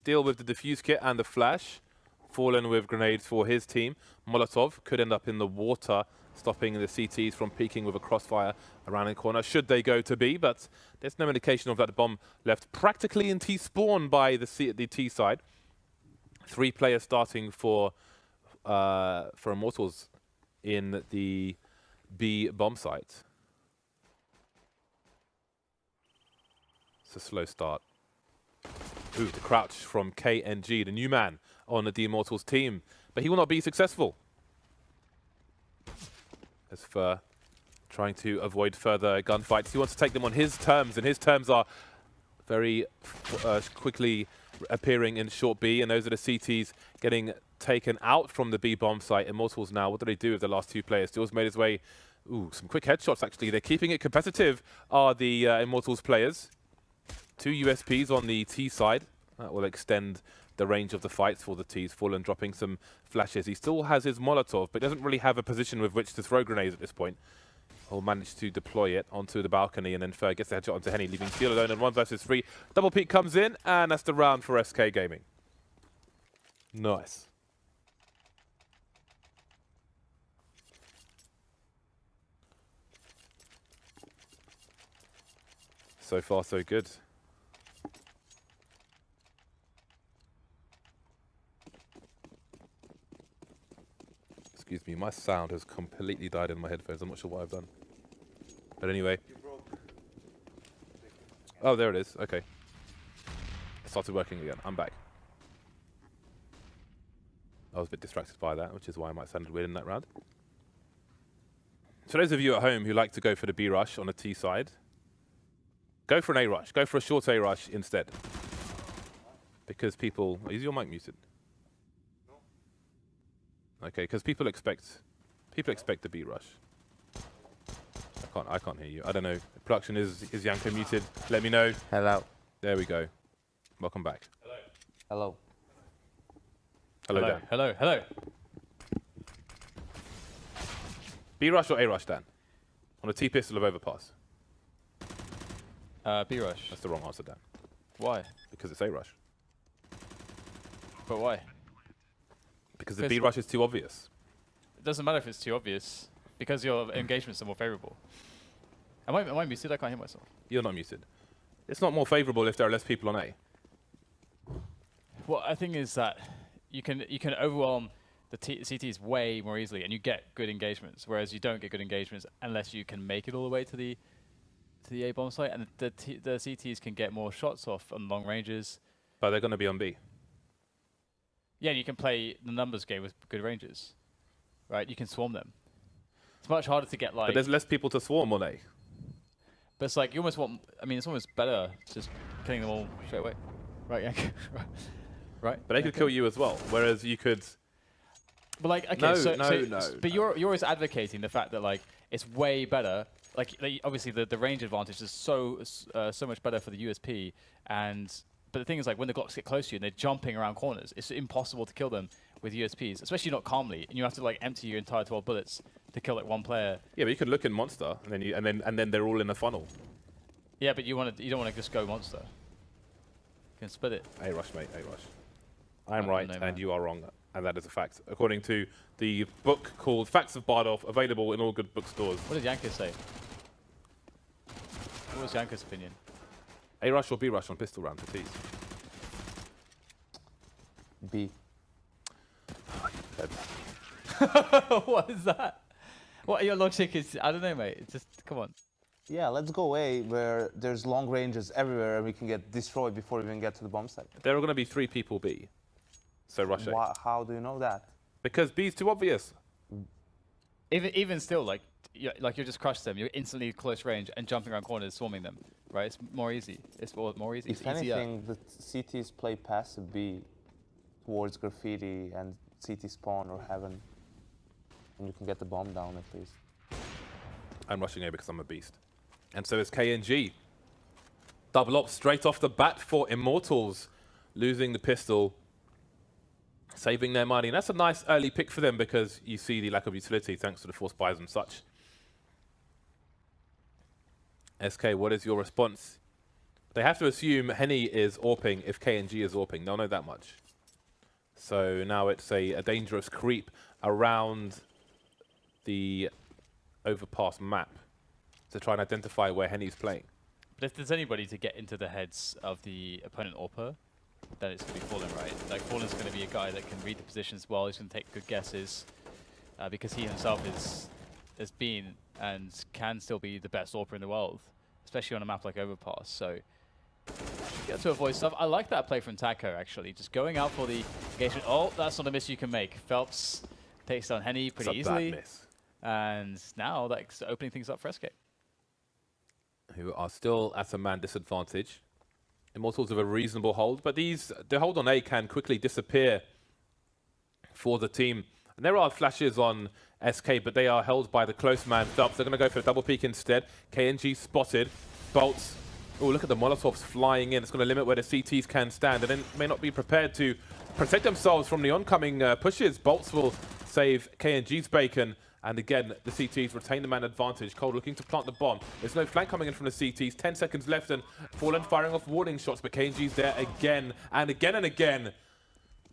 deal with the defuse kit and the flash. Fallen with grenades for his team. Molotov could end up in the water, stopping the CTs from peeking with a crossfire around the corner, should they go to B, but there's no indication of that bomb left practically in T-spawn by the T side. 3 players starting for Immortals in the B bomb site. It's a slow start. Ooh, the crouch from KNG, the new man on the Immortals team, but he will not be successful. As for trying to avoid further gunfights, he wants to take them on his terms, and his terms are very quickly appearing in short B, and those are the CTs getting taken out from the B bomb site. Immortals now, what do they do with the last 2 players? Still's made his way. Ooh, some quick headshots actually. They're keeping it competitive, are the Immortals players. 2 USPs on the T side. That will extend the range of the fights for the T's. Fallen dropping some flashes. He still has his Molotov, but doesn't really have a position with which to throw grenades at this point. He'll manage to deploy it onto the balcony, and then Fer gets the headshot onto Henny, leaving Steel alone in 1 versus 3. Double peek comes in, and that's the round for SK Gaming. Nice. So far, so good. Excuse me, my sound has completely died in my headphones. I'm not sure what I've done. But anyway. Oh, there it is. Okay. It started working again. I'm back. I was a bit distracted by that, which is why I might sound weird in that round. So those of you at home who like to go for the B rush on the T side, go for an A rush. Go for a short A rush instead. Because people... Is your mic muted? Okay, because people expect the B rush. I can't hear you. I don't know. Production is Yanko muted? Let me know. Hello. There we go. Welcome back. Hello. Hello, Dan. Hello. Hello. B rush or A rush, Dan? On a T pistol of overpass. B rush. That's the wrong answer, Dan. Why? Because it's A rush. But why? Because the B rush is too obvious. It doesn't matter if it's too obvious, because your engagements are more favorable. Am I muted? I can't hear myself. You're not muted. It's not more favorable if there are less people on A. Well, I think is that you can overwhelm the CTs way more easily, and you get good engagements, whereas you don't get good engagements unless you can make it all the way to the A bomb site, and the CTs can get more shots off on long ranges. But they're going to be on B. Yeah, and you can play the numbers game with good ranges, right? You can swarm them. It's much harder to get like... But there's less people to swarm on A. But it's like, you almost want... I mean, it's almost better just killing them all straight away. Right, yeah. Right? But they could kill you as well, whereas you could... But like, okay, No. But you're always advocating the fact that like, it's way better. Like obviously the range advantage is so much better for the USP, but the thing is, like, when the Glocks get close to you and they're jumping around corners, it's impossible to kill them with USPs, especially not calmly. And you have to like empty your entire 12 bullets to kill like 1 player. Yeah, but you could look in monster, and then they're all in a funnel. Yeah, but you don't want to just go monster. You can split it. A rush, mate. A rush. I am right, and you are wrong, and that is a fact, according to the book called Facts of Bardolph, available in all good bookstores. What did Yanko say? What was Yanko's opinion? A rush or B rush on pistol round for T's? B. What is that? What your logic is? I don't know, mate. It's just, come on. Yeah, let's go A, where there's long ranges everywhere and we can get destroyed before we even get to the bomb site. There are going to be 3 people B, so rush A. How do you know that? Because B is too obvious. Even still, like you just crush them. You're instantly close range and jumping around corners, swarming them. Right? It's more easy. It's more easy. If anything, the CTs play passive B towards graffiti and CT spawn or heaven, and you can get the bomb down at least. I'm rushing A because I'm a beast. And so is KNG. Double up straight off the bat for Immortals, losing the pistol, saving their money. And that's a nice early pick for them because you see the lack of utility thanks to the force buys and such. SK, what is your response? They have to assume Henny is AWPing if KNG is AWPing. They'll know that much. So now it's a dangerous creep around the overpass map to try and identify where Henny's playing. But if there's anybody to get into the heads of the opponent AWPer, then it's going to be Fallen, right? Like, Fallen's going to be a guy that can read the positions well. He's going to take good guesses because he himself has been and can still be the best AWPer in the world, especially on a map like Overpass. So, get to avoid stuff. I like that play from Taco, actually. Just going out for the engagement. Oh, that's not a miss you can make. Phelps takes down Henny pretty easily. Miss. And now that's opening things up for SK. Who are still at a man disadvantage. Immortals have a reasonable hold, but the hold on A can quickly disappear for the team. And there are flashes on SK, but they are held by the close man Phelps. They're going to go for a double peek instead. KNG spotted. Bolts. Oh, look at the Molotovs flying in. It's going to limit where the CTs can stand, and then may not be prepared to protect themselves from the oncoming pushes. Bolts will save KNG's bacon. And again, the CTs retain the man advantage. Cold looking to plant the bomb. There's no flank coming in from the CTs. 10 seconds left, and Fallen firing off warning shots, but KNG's there again and again and again.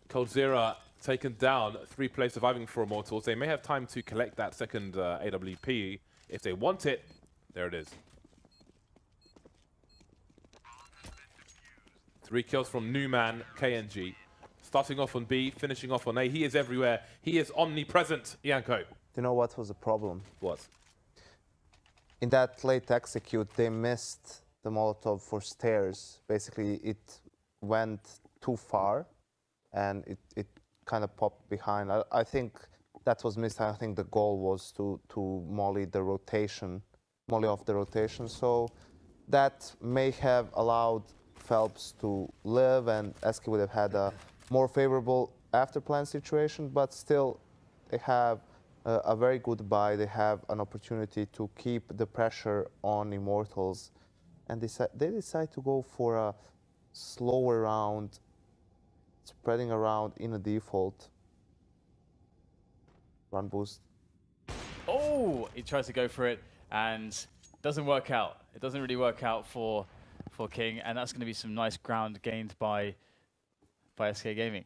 Coldzera taken down. 3 players surviving for Immortals. They may have time to collect that second AWP if they want it. There it is. 3 kills from new man, KNG. Starting off on B, finishing off on A. He is everywhere. He is omnipresent, Yanko. Do you know what was the problem? What? In that late execute, they missed the Molotov for stairs. Basically, it went too far, and it kind of popped behind. I think that was missed. I think the goal was to molly the rotation, molly off the rotation. So that may have allowed Phelps to live, and SK would have had a more favorable after plan situation. But still, they have a very good buy. They have an opportunity to keep the pressure on Immortals, and they decide to go for a slower round, spreading around in a default. Run boost. Oh, he tries to go for it and doesn't work out. It doesn't really work out for King, and that's going to be some nice ground gained by SK Gaming.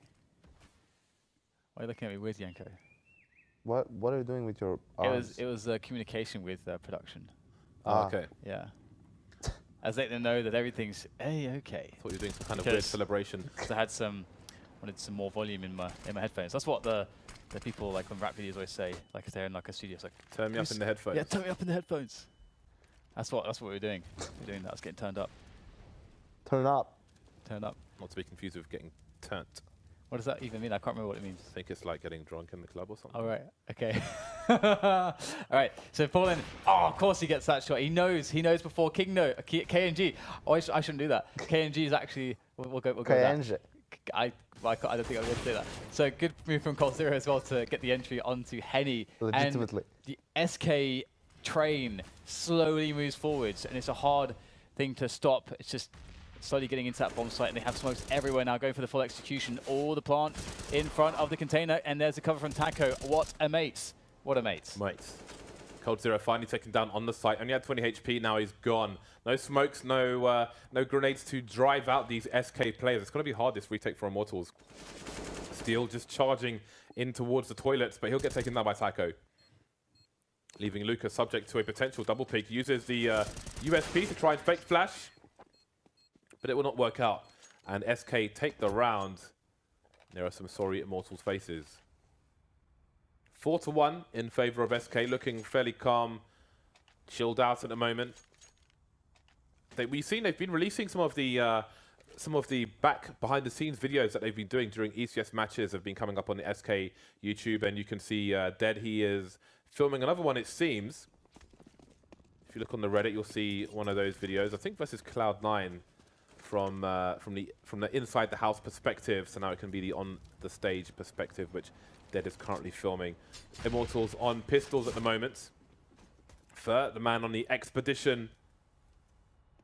Why are you looking at me weird, Yanko? What are you doing with your arms? It was communication with production. Okay. Yeah. As letting them know that everything's okay. I thought you were doing some kind of weird celebration. Because I wanted some more volume in my headphones. That's what the people like on rap videos always say. Like if they're in like a studio, it's like Turn me up in the headphones. Yeah, turn me up in the headphones. That's what we're doing. We're doing that. It's getting turned up. Turn up. Turn up. Not to be confused with getting turned. What does that even mean? I can't remember what it means. I think it's like getting drunk in the club or something. All right. Okay. All right. So Fallen. Oh, of course he gets that shot. He knows before King KNG. Oh, I shouldn't do that. KNG is actually. We'll go. KNG. With that. I don't think I'm going to do that. So good move from Coldzera as well to get the entry onto Henny. Legitimately. And the SK train slowly moves forwards, and it's a hard thing to stop. It's just slowly getting into that bomb site, and they have smokes everywhere now, going for the full execution. All the plant in front of the container, and there's a cover from Taco. What a mate. What a mate. Mates. Coldzera finally taken down on the site. Only had 20 HP, now he's gone. No smokes, no grenades to drive out these SK players. It's going to be hard, this retake for Immortals. Steel just charging in towards the toilets, but he'll get taken down by Taco. Leaving Luca subject to a potential double peek. Uses the USP to try and fake flash, but it will not work out. And SK take the round. There are some sorry Immortals faces. 4-1 in favor of SK, looking fairly calm, chilled out at the moment. We've seen they've been releasing some of the back behind the scenes videos that they've been doing during ECS matches have been coming up on the SK YouTube, and you can see Dead, he is filming another one, it seems. If you look on the Reddit, you'll see one of those videos. I think versus Cloud9 from the inside the house perspective, so now it can be the on the stage perspective, which Dead is currently filming. Immortals on pistols at the moment. Fur, the man on the expedition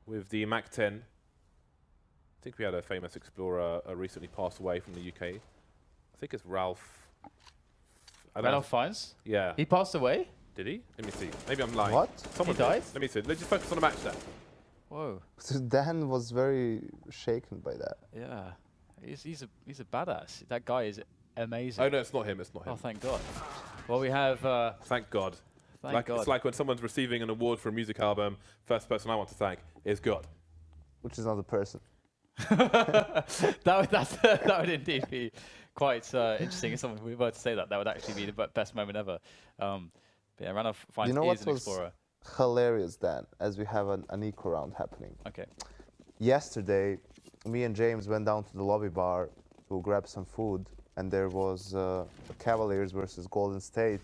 with the Mac-10. I think we had a famous explorer recently pass away from the UK. I think it's Ralph. Ralph Fiennes? Yeah. He passed away? Did he? Let me see. Maybe I'm lying. What? Someone He died? Let me see. Let's just focus on the match there. Whoa. So Dan was very shaken by that. Yeah. He's a badass. That guy is amazing. Oh no, it's not him. It's not him. Oh, thank God. Well, we have. Thank God. Thank God. It's like when someone's receiving an award for a music album. First person I want to thank is God. Which is not a person. that would indeed be quite interesting. If someone we were to say that, that would actually be the best moment ever. But yeah, Ranov finds You know is what an was explorer. hilarious, Dan, as we have an eco round happening. Okay. Yesterday, me and James went down to the lobby bar to grab some food, and there was a Cavaliers versus Golden State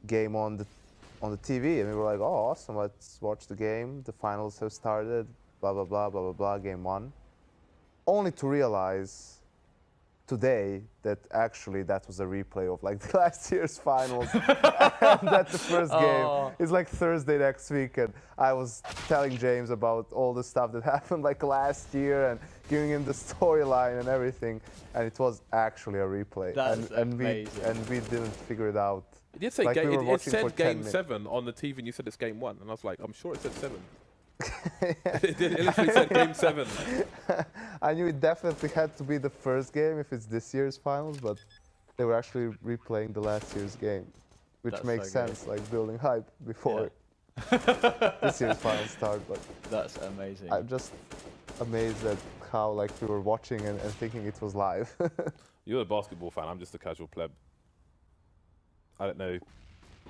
game on the TV, and we were like, "Oh, awesome! Let's watch the game. The finals have started. Blah blah blah blah blah blah. Game 1." Only to realize today that actually that was a replay of like the last year's finals, and that the first game is like Thursday next week. And I was telling James about all the stuff that happened like last year and giving him the storyline and everything, and it was actually a replay. That's and amazing. we didn't figure it out. It did say Like we were it watching for said 10 game minutes. 7 on the TV, and you said it's game 1, and I was like, I'm sure it said 7. It literally said game 7. I knew it definitely had to be the first game if it's this year's finals, but they were actually replaying the last year's game, which That's makes so sense, like building hype before Yeah. this year's finals start. But That's amazing. I'm just amazed at how like we were watching and thinking it was live. You're a basketball fan. I'm just a casual pleb. I don't know.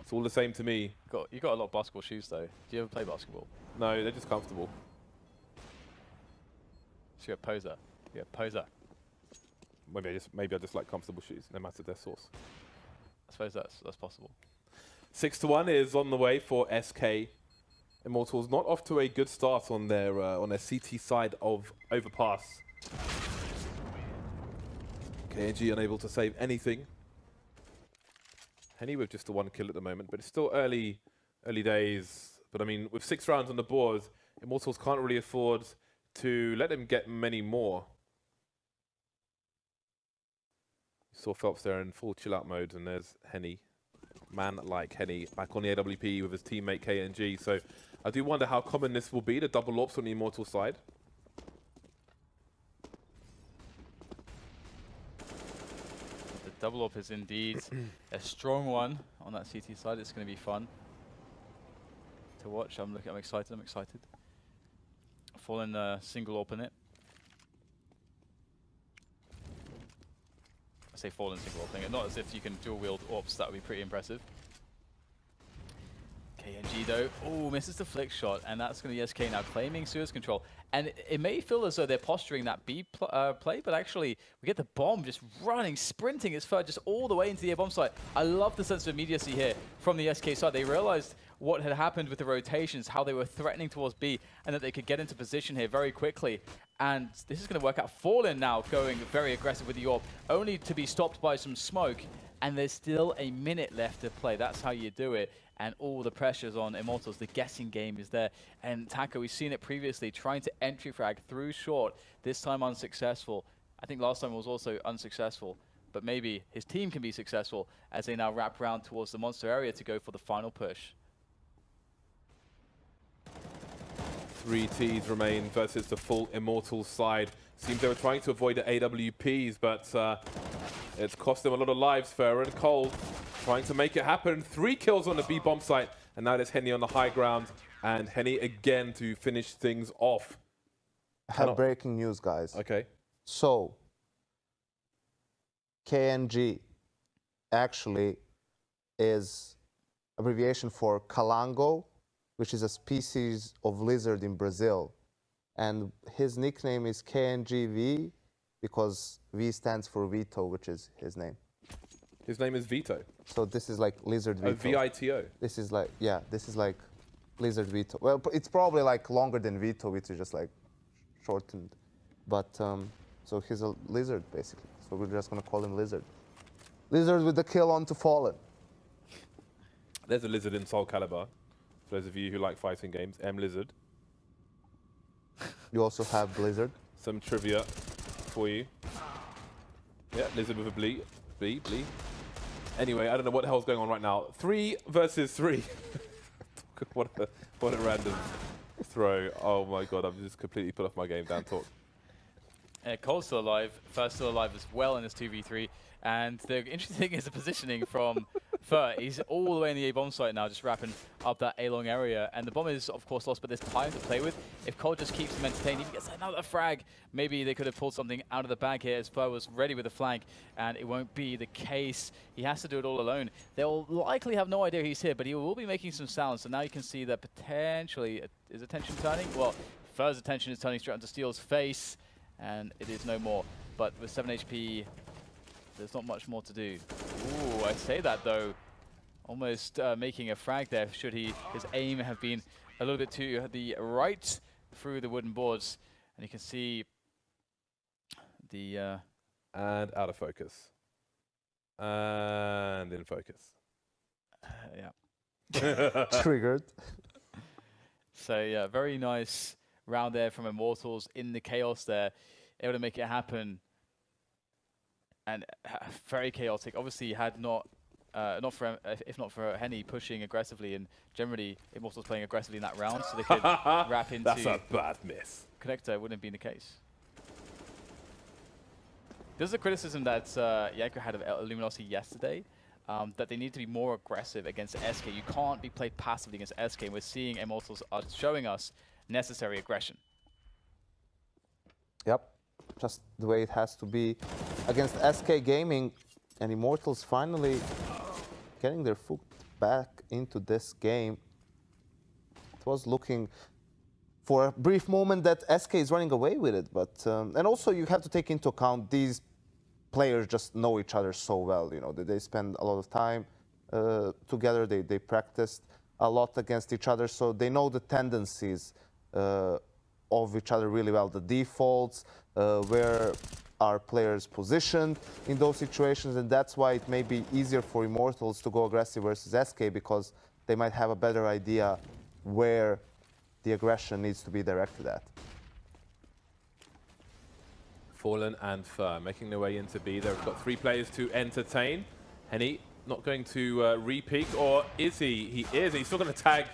It's all the same to me. You got a lot of basketball shoes though. Do you ever play basketball? No, they're just comfortable. So you're a poser. You're a poser. Maybe I just like comfortable shoes, no matter their source. I suppose that's possible. 6-1 is on the way for SK. Immortals not off to a good start on their CT side of Overpass. KNG unable to save anything. Henny with just the 1 kill at the moment, but it's still early days. But I mean, with 6 rounds on the board, Immortals can't really afford to let them get many more. You saw Phelps there in full chill out mode, and there's Henny. Man like Henny back on the AWP with his teammate KNG. So I do wonder how common this will be, the double ops on the Immortal side. The double up is indeed a strong one on that CT side. It's going to be fun to watch. I'm excited. I'm excited. Fallen single AWP in it. I say fallen single AWP it. Not as if you can dual wield AWPs. That would be pretty impressive. KNG though, oh, misses the flick shot, and that's going to be SK now claiming Suez control. And it may feel as though they're posturing that B play, but actually we get the bomb just running, sprinting its just all the way into the A bomb site. I love the sense of immediacy here from the SK side. They realized what had happened with the rotations, how they were threatening towards B, and that they could get into position here very quickly. And this is going to work out. Fallen now going very aggressive with the AWP, only to be stopped by some smoke. And there's still a minute left to play. That's how you do it. And all the pressure's on Immortals. The guessing game is there. And Taco, we've seen it previously, trying to entry frag through short, this time unsuccessful. I think last time was also unsuccessful, but maybe his team can be successful as they now wrap around towards the monster area to go for the final push. 3 Ts remain versus the full Immortals side. Seems they were trying to avoid the AWPs, but it's cost them a lot of lives. Fer and Cole trying to make it happen. 3 kills on the B bomb site, and now there's Henny on the high ground, and Henny again to finish things off. I have breaking news, guys. Okay. So, KNG actually is abbreviation for Calango, which is a species of lizard in Brazil. And his nickname is KNGV because V stands for Vito, which is his name. His name is Vito. So this is like lizard Vito. Oh, V-I-T-O. This is like, yeah, this is like lizard Vito. Well, it's probably like longer than Vito, which is just like shortened. But so he's a lizard basically. So we're just gonna call him Lizard. Lizard with the kill on to Fallen. There's a lizard in Soul Calibur. For those of you who like fighting games, M-Lizard. You also have Blizzard. Some trivia for you. Yeah, lizard with a bleed. Anyway, I don't know what the hell's going on right now. 3 versus 3. what a random throw. Oh my god, I'm just completely put off my game down talk. Cole's still alive, First still alive as well in this 2v3. And the interesting thing is the positioning from Fur. He's all the way in the A bomb site now, just wrapping up that A long area. And the bomb is, of course, lost, but there's time to play with. If Cole just keeps him entertained, he gets another frag. Maybe they could have pulled something out of the bag here as Fur was ready with the flank, and it won't be the case. He has to do it all alone. They'll likely have no idea he's here, but he will be making some sounds. So now you can see that potentially, is attention turning? Well, Fur's attention is turning straight onto Steel's face, and it is no more. But with 7 HP, there's not much more to do. Ooh, I say that though, almost making a frag there. Should his aim have been a little bit to the right through the wooden boards, and you can see the and out of focus, and in focus. Yeah. Triggered. So yeah, very nice round there from Immortals in the chaos there, able to make it happen. And very chaotic. Obviously, had not if not for Henny pushing aggressively, and generally Immortals playing aggressively in that round, so they could wrap into. That's a bad miss. Connector wouldn't have been the case. There's a criticism that Yanko had of Luminosity yesterday, that they need to be more aggressive against SK. You can't be played passively against SK, and we're seeing Immortals are showing us necessary aggression. Yep, just the way it has to be against SK Gaming, and Immortals finally getting their foot back into this game. It was looking for a brief moment that SK is running away with it, but and also you have to take into account these players just know each other so well. You know, they spend a lot of time together. They practiced a lot against each other, so they know the tendencies of each other really well, the defaults, where are players positioned in those situations, and that's why it may be easier for Immortals to go aggressive versus SK, because they might have a better idea where the aggression needs to be directed at. Fallen and Fur making their way into B. They've got 3 players to entertain. Henny not going to re-peek, or is he? He is. He's still going to tag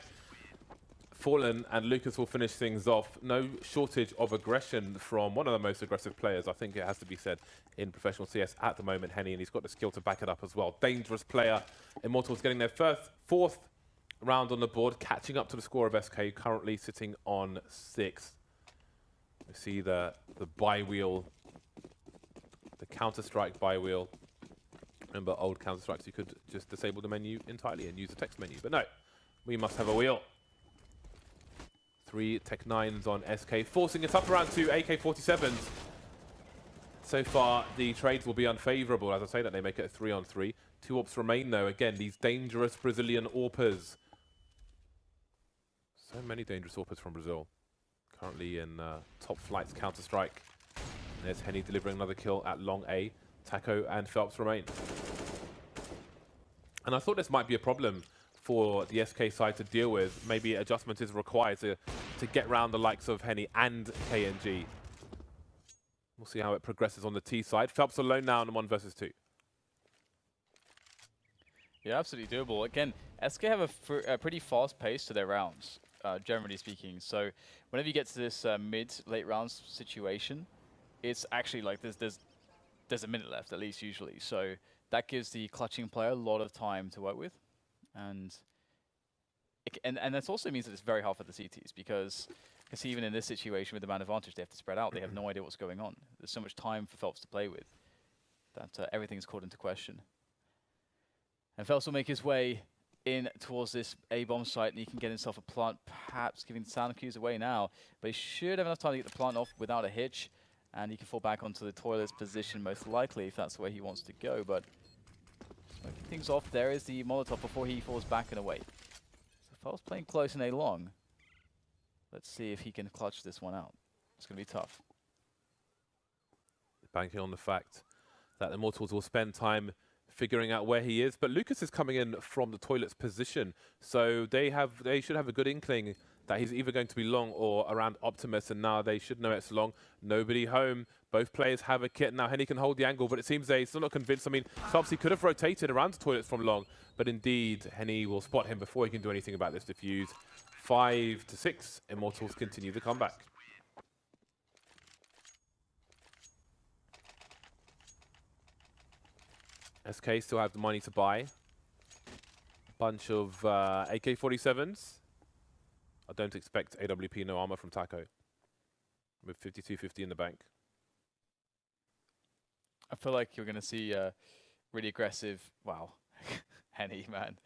Fallen, and Lucas will finish things off. No shortage of aggression from one of the most aggressive players, I think it has to be said, in professional CS at the moment, Henny, and he's got the skill to back it up as well. Dangerous player. Immortals getting their fourth round on the board, catching up to the score of SK, currently sitting on 6. We see the buy wheel, the Counter-Strike buy wheel. Remember old Counter-Strikes, you could just disable the menu entirely and use the text menu, but no, we must have a wheel. 3 Tech 9s on SK, forcing it up around 2 AK-47s. So far, the trades will be unfavorable. As I say that, they make it a 3-on-3. 2 AWPs remain, though. Again, these dangerous Brazilian AWPers. So many dangerous AWPers from Brazil. Currently in top flights Counter-Strike. There's Henny delivering another kill at long A. Taco and Phelps remain. And I thought this might be a problem for the SK side to deal with. Maybe adjustment is required to get round the likes of Henny and KNG. We'll see how it progresses on the T side. Phelps alone now on 1 versus 2. Yeah, absolutely doable. Again, SK have a pretty fast pace to their rounds, generally speaking. So whenever you get to this mid-late rounds situation, it's actually like there's a minute left at least usually. So that gives the clutching player a lot of time to work with. And that also means that it's very hard for the CTs, because even in this situation with the man advantage, they have to spread out. They have no idea what's going on. There's so much time for Phelps to play with that everything's called into question. And Phelps will make his way in towards this A-bomb site, and he can get himself a plant, perhaps giving sound cues away now. But he should have enough time to get the plant off without a hitch, and he can fall back onto the toilet's position most likely if that's where he wants to go. But smoking things off, there is the Molotov before he falls back and away. So Phelps playing close in A long. Let's see if he can clutch this one out. It's going to be tough. Banking on the fact that the Immortals will spend time figuring out where he is, but Lucas is coming in from the toilet's position, so they should have a good inkling that he's either going to be long or around Optimus, and now they should know it's long. Nobody home. Both players have a kit. Now Henny can hold the angle, but it seems they're still not convinced. I mean, Phelps could have rotated around the toilets from long, but indeed, Henny will spot him before he can do anything about this defuse. 5-6. Immortals continue the comeback. SK still have the money to buy. Bunch of AK-47s. I don't expect AWP no armor from Taco. With 5250 in the bank. I feel like you're going to see really aggressive. Wow, Henny, man.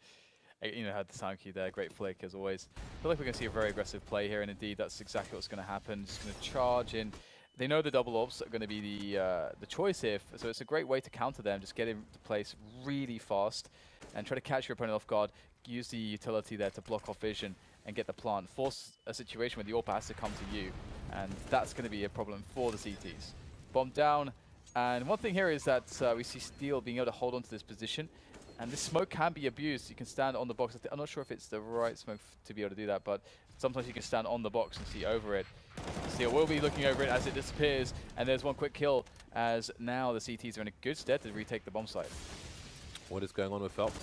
You know, had the sound cue there. Great flick as always. I feel like we're going to see a very aggressive play here, and indeed, that's exactly what's going to happen. Just going to charge in. They know the double ops are going to be the choice here, so it's a great way to counter them. Just get into place really fast and try to catch your opponent off guard. Use the utility there to block off vision and get the plant. Force a situation where the AWP has to come to you, and that's going to be a problem for the CTs. Bomb down, and one thing here is that we see Steel being able to hold on to this position, and this smoke can be abused. You can stand on the box. I'm not sure if it's the right smoke to be able to do that, but sometimes you can stand on the box and see over it. Steel will be looking over it as it disappears, and there's one quick kill, as now the CTs are in a good stead to retake the bomb site. What is going on with Phelps?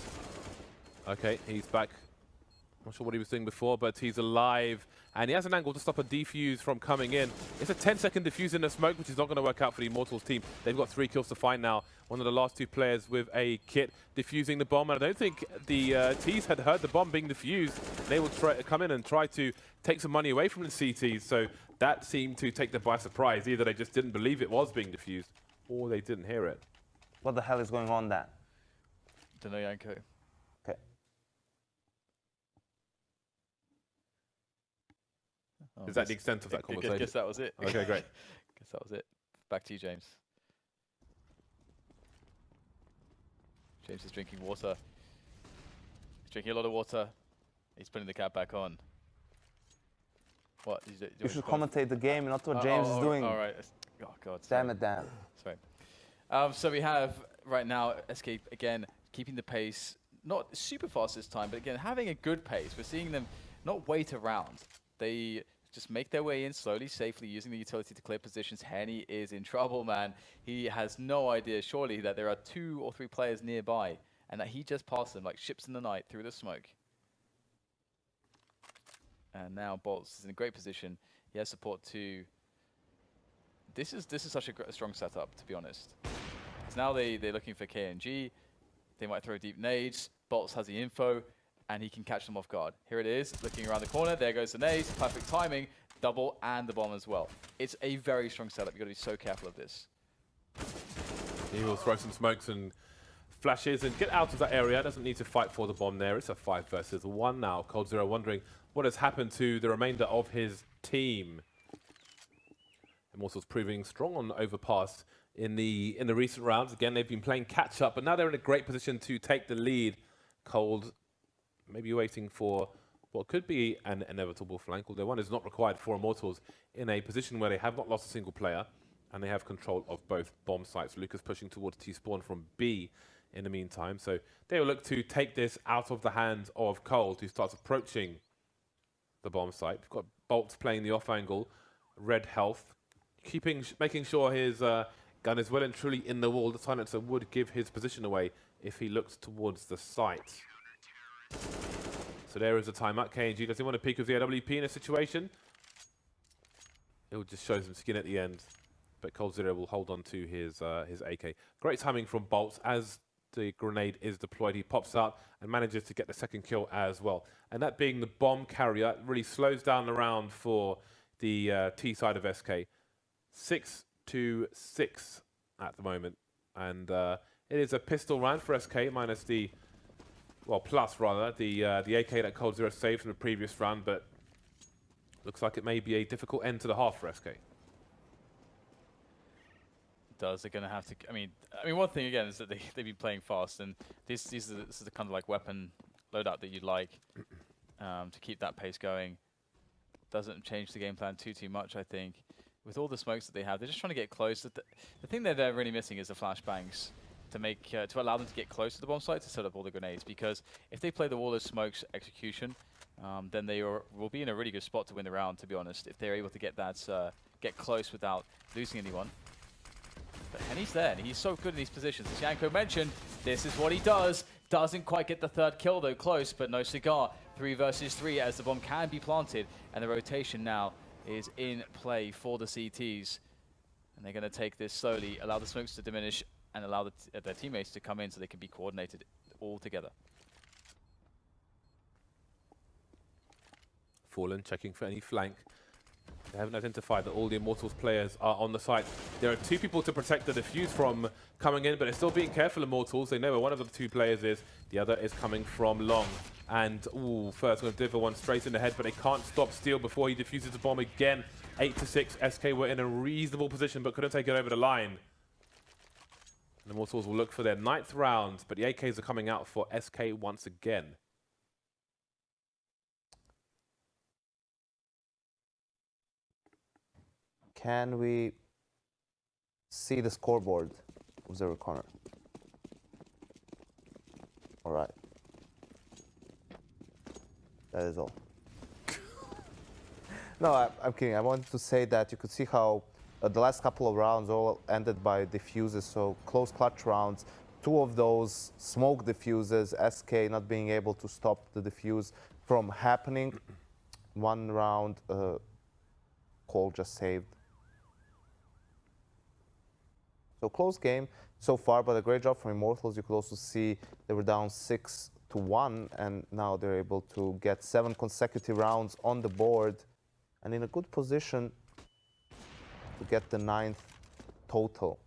Okay, he's back. Not sure what he was doing before, but he's alive. And he has an angle to stop a defuse from coming in. It's a 10-second defuse in the smoke, which is not going to work out for the Immortals team. They've got 3 kills to find now. One of the last 2 players with a kit defusing the bomb. And I don't think the T's had heard the bomb being defused. They will come in and try to take some money away from the CTs. So that seemed to take them by surprise. Either they just didn't believe it was being defused, or they didn't hear it. What the hell is going on there? Don't know, Yanko. Okay. Is that the extent of that conversation? Guess that was it. Okay, great. Guess that was it. Back to you, James. James is drinking water. He's drinking a lot of water. He's putting the cap back on. What? You should commentate the game, not what James is doing. All right. Oh, God. Damn it, Dan. Sorry. So we have, right now, SK, again, keeping the pace. Not super fast this time, but again, having a good pace. We're seeing them not wait around. They just make their way in slowly, safely, using the utility to clear positions. Henny is in trouble, man. He has no idea, surely, that there are 2 or 3 players nearby, and that he just passed them like ships in the night through the smoke. And now Bolts is in a great position. He has support too. This is such a strong setup, to be honest. So now they're looking for KNG. They might throw deep nades. Bolts has the info, and he can catch them off guard. Here it is, looking around the corner. There goes the nades. Perfect timing. Double and the bomb as well. It's a very strong setup. You've got to be so careful of this. He will throw some smokes and flashes and get out of that area. Doesn't need to fight for the bomb there. It's a 5 versus 1 now. Cold0 wondering what has happened to the remainder of his team. Immortals proving strong on overpass in the recent rounds. Again, they've been playing catch up, but now they're in a great position to take the lead. Cold maybe waiting for what could be an inevitable flank, although one is not required for Immortals in a position where they have not lost a single player and they have control of both bomb sites. Lucas pushing towards T-spawn from B in the meantime, so they will look to take this out of the hands of Cold, who starts approaching the bomb site. We've got Bolts playing the off angle, red health, making sure his gun is well and truly in the wall. The silencer would give his position away if he looks towards the site. So there is a timeout. KNG, does he want to peek with the AWP in a situation? It will just show some skin at the end, but Cold0 will hold on to his AK. Great timing from Bolts as the grenade is deployed. He pops out and manages to get the second kill as well. And that being the bomb carrier really slows down the round for the T side of SK. 6-6 at the moment, and it is a pistol round for SK minus the, well, plus rather the AK that Cold0 saved from the previous round, but looks like it may be a difficult end to the half for SK. They're going to have to. I mean, one thing again is that they've been playing fast, and this is the kind of like weapon loadout that you'd like to keep that pace going. Doesn't change the game plan too much, I think. With all the smokes that they have, they're just trying to get close. The thing that they're really missing is the flashbangs to make to allow them to get close to the bomb site to set up all the grenades. Because if they play the wall of smokes execution, then they will be in a really good spot to win the round. To be honest, if they're able to get that get close without losing anyone. But Henny's there, and he's so good in these positions. As Yanko mentioned, this is what he does. Doesn't quite get the third kill though, close, but no cigar 3 versus 3 as the bomb can be planted, and the rotation now is in play for the CTs. And they're going to take this slowly, allow the smokes to diminish, and allow their teammates to come in so they can be coordinated all together. Fallen checking for any flank. They haven't identified that all the Immortals players are on the site. There are 2 people to protect the defuse from coming in, but they're still being careful, Immortals. They know where one of the 2 players is. The other is coming from long. And, ooh, first going to deliver one straight in the head, but they can't stop Steel before he defuses the bomb again. 8-6, SK were in a reasonable position, but couldn't take it over the line. And Immortals will look for their 9th round, but the AKs are coming out for SK once again. Can we see the scoreboard? Observer corner. All right. That is all. No, I'm kidding. I wanted to say that you could see how the last couple of rounds all ended by defuses, so close clutch rounds. 2 of those smoke defuses, SK not being able to stop the defuse from happening. 1 round, Cole just saved. So close game so far, but a great job from Immortals. You could also see they were down 6-1, and now they're able to get 7 consecutive rounds on the board and in a good position to get the 9th total.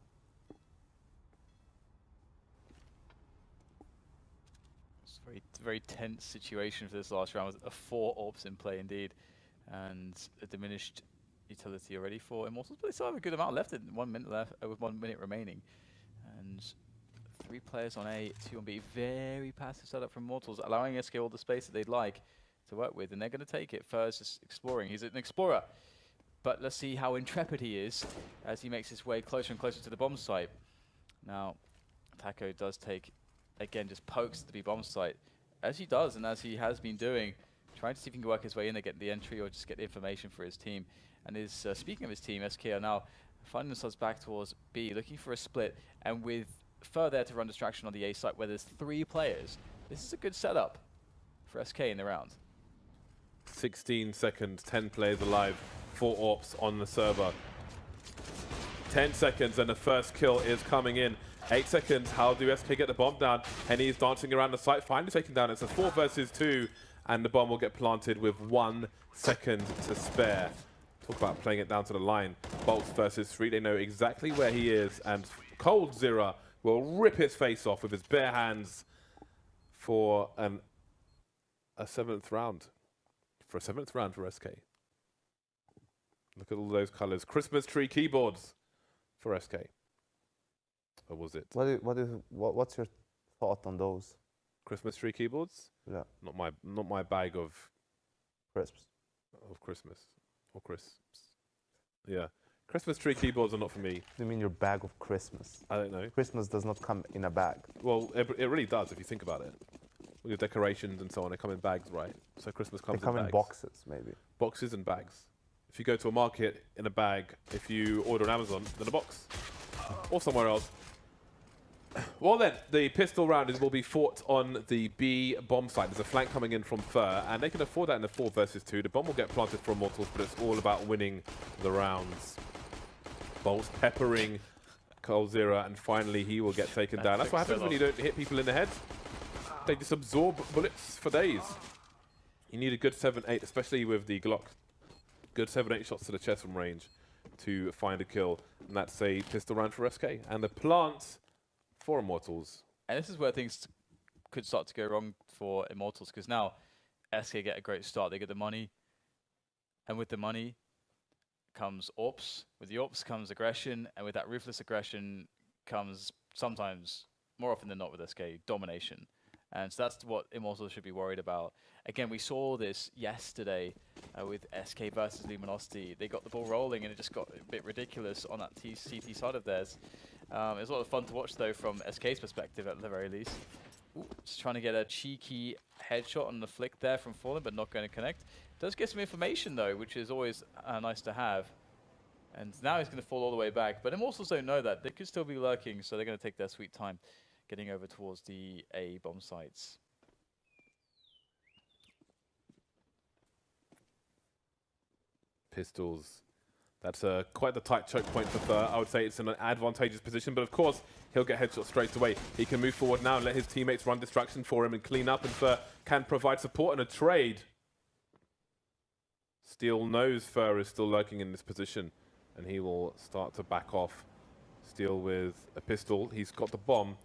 It's a very tense situation for this last round with 4 AWPs in play indeed, and a diminished utility already for Immortals, but they still have a good amount left. 1 minute left, with 1 minute remaining, and 3 players on A, 2 on B. Very passive setup from Immortals, allowing SK all the space that they'd like to work with, and they're going to take it. First, just exploring. He's an explorer, but let's see how intrepid he is as he makes his way closer and closer to the bomb site. Now, Taco does take, again, just pokes to the bomb site, as he does and as he has been doing, trying to see if he can work his way in and get the entry or just get the information for his team. And is speaking of his team, SK are now finding themselves back towards B, looking for a split, and with further to run distraction on the A site where there's 3 players. This is a good setup for SK in the round. 16 seconds, 10 players alive, 4 AWPs on the server. 10 seconds and the first kill is coming in. 8 seconds, how do SK get the bomb down? Henny is dancing around the site, finally taken down. It's a 4 versus 2, and the bomb will get planted with 1 second to spare. Talk about playing it down to the line. Bolts versus 3, they know exactly where he is, and Cold Zera will rip his face off with his bare hands for a 7th round. For a 7th round for SK. Look at all those colors. Christmas tree keyboards for SK. Or was it? What's your thought on those? Christmas tree keyboards? Yeah. Not my bag of Crisps. Of Christmas. Or crisps. Yeah. Christmas tree keyboards are not for me. You mean your bag of Christmas? I don't know. Christmas does not come in a bag. Well, it really does if you think about it. With your decorations and so on, they come in bags, right? So Christmas comes in bags. They come in boxes, maybe. Boxes and bags. If you go to a market in a bag, if you order on Amazon, then a box. Or somewhere else. Well then, the pistol round will be fought on the B bomb site. There's a flank coming in from Fur, and they can afford that in the 4 versus 2. The bomb will get planted for Immortals, but it's all about winning the rounds. Bolts peppering Cold Zera, and finally he will get taken down. That's what happens when you don't hit people in the head. They just absorb bullets for days. You need a good 7-8, especially with the Glock. Good 7-8 shots to the chest from range to find a kill. And that's a pistol round for SK. And the plant for Immortals. And this is where things could start to go wrong for Immortals, because now SK get a great start. They get the money, and with the money comes AWPs. With the AWPs comes aggression, and with that ruthless aggression comes sometimes, more often than not with SK, domination. And so that's what Immortals should be worried about. Again, we saw this yesterday with SK versus Luminosity. They got the ball rolling, and it just got a bit ridiculous on that CT side of theirs. It was a lot of fun to watch, though, from SK's perspective, at the very least. Ooh, just trying to get a cheeky headshot on the flick there from Fallen, but not going to connect. Does get some information, though, which is always nice to have. And now he's going to fall all the way back. But Immortals don't know that. They could still be lurking, so they're going to take their sweet time getting over towards the A bomb sites. Pistols. That's quite the tight choke point for Thur. I would say it's in an advantageous position, but of course, he'll get headshot straight away. He can move forward now and let his teammates run distraction for him and clean up, and Thur can provide support and a trade. Steel knows Thur is still lurking in this position, and he will start to back off. Steel with a pistol. He's got the bomb.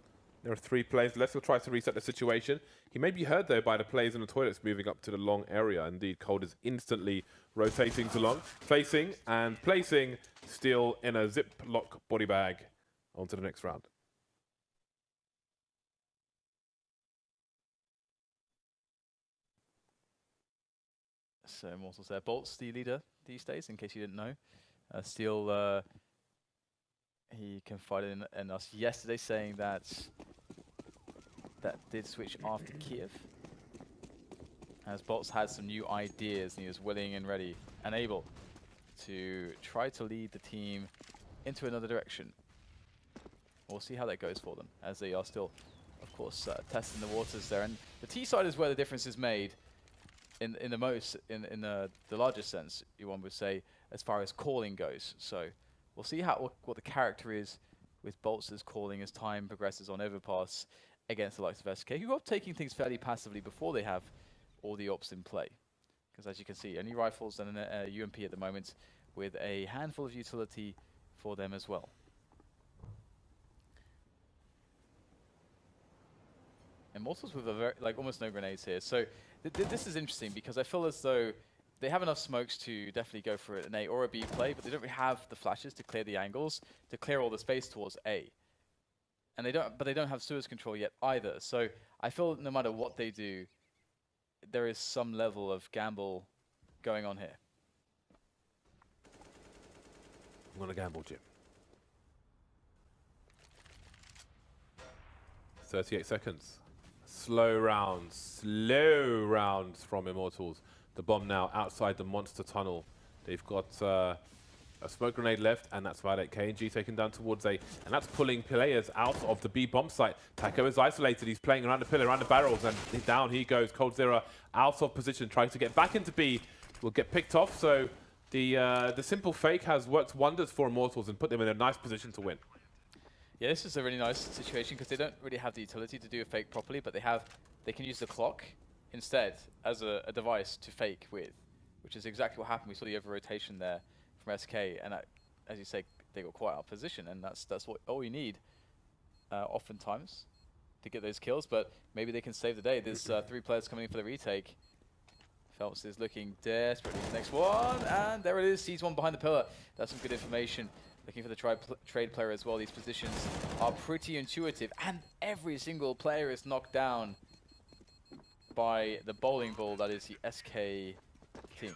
There are 3 players left. He'll try to reset the situation. He may be heard, though, by the players in the toilets moving up to the long area. Indeed, Cold is instantly rotating to long, facing and placing Steel in a ziplock body bag onto the next round. So Immortals there. Bolt's the leader these days, in case you didn't know. Steel, he confided in us yesterday saying that did switch after Kiev. As Bolt's had some new ideas, and he was willing and ready and able to try to lead the team into another direction. We'll see how that goes for them, as they are still, of course, testing the waters there. And the T side is where the difference is made in the largest sense, one would say, as far as calling goes. So we'll see what the character is with Bolt's calling as time progresses on Overpass against the likes of SK, who are taking things fairly passively before they have all the ops in play. Because as you can see, only rifles and a UMP at the moment, with a handful of utility for them as well. Immortals with a very, almost no grenades here. So this is interesting because I feel as though they have enough smokes to definitely go for an A or a B play, but they don't really have the flashes to clear the angles, to clear all the space towards A. And they don't have sewers control yet either. So I feel no matter what they do, there is some level of gamble going on here. I'm going to gamble, Jim. 38 seconds. Slow rounds from Immortals. The bomb now outside the monster tunnel. They've got a smoke grenade left, and that's Violate. KNG taken down towards A, and that's pulling players out of the B bomb site. Taco is isolated. He's playing around the pillar, around the barrels, and down he goes. Cold Zero out of position, trying to get back into B. Will get picked off, so the simple fake has worked wonders for Immortals and put them in a nice position to win. Yeah, this is a really nice situation because they don't really have the utility to do a fake properly, but they can use the clock instead as a device to fake with, which is exactly what happened. We saw the over-rotation there from SK, and as you say, they got quite out of position, and that's all you need oftentimes to get those kills, but maybe they can save the day. There's 3 players coming in for the retake. Phelps is looking desperately for the next one, and there it is. Sees one behind the pillar. That's some good information. Looking for the trade player as well. These positions are pretty intuitive, and every single player is knocked down by the bowling ball that is the SK team.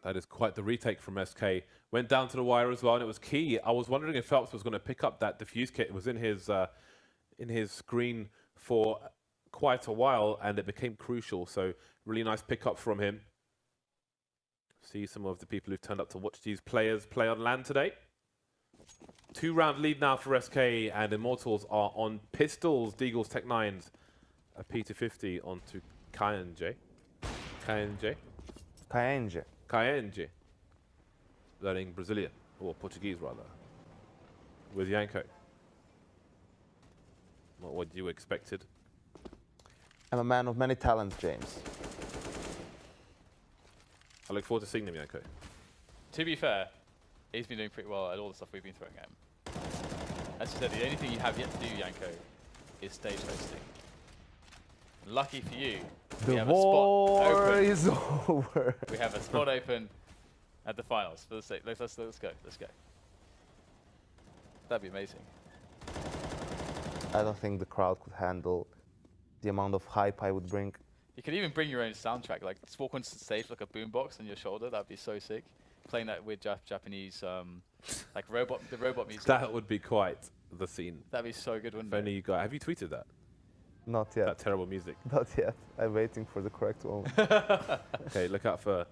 That is quite the retake from SK. Went down to the wire as well, and it was key. I was wondering if Phelps was going to pick up that defuse kit. It was in his screen for quite a while, and it became crucial. So really nice pickup from him. See some of the people who've turned up to watch these players play on LAN today. 2-round lead now for SK, and Immortals are on pistols. Deagle's Tech 9s. A P250 onto KNG. Learning Brazilian, or Portuguese rather, with Yanko. Not what you expected. I'm a man of many talents, James. I look forward to seeing them, Yanko. To be fair, he's been doing pretty well at all the stuff we've been throwing at him. As you said, the only thing you have yet to do, Yanko, is stage hosting. Lucky for you, we have a spot open. Is over. We have a spot open at the finals. For the sake, let's go. That'd be amazing. I don't think the crowd could handle the amount of hype I would bring. You could even bring your own soundtrack, like just walk on stage like a boombox on your shoulder. That'd be so sick. Playing that with Japanese, like the robot music. That would be quite the scene. That'd be so good, wouldn't it? If only you guys, have you tweeted that? Not yet. That terrible music. Not yet. I'm waiting for the correct moment. Okay, look out for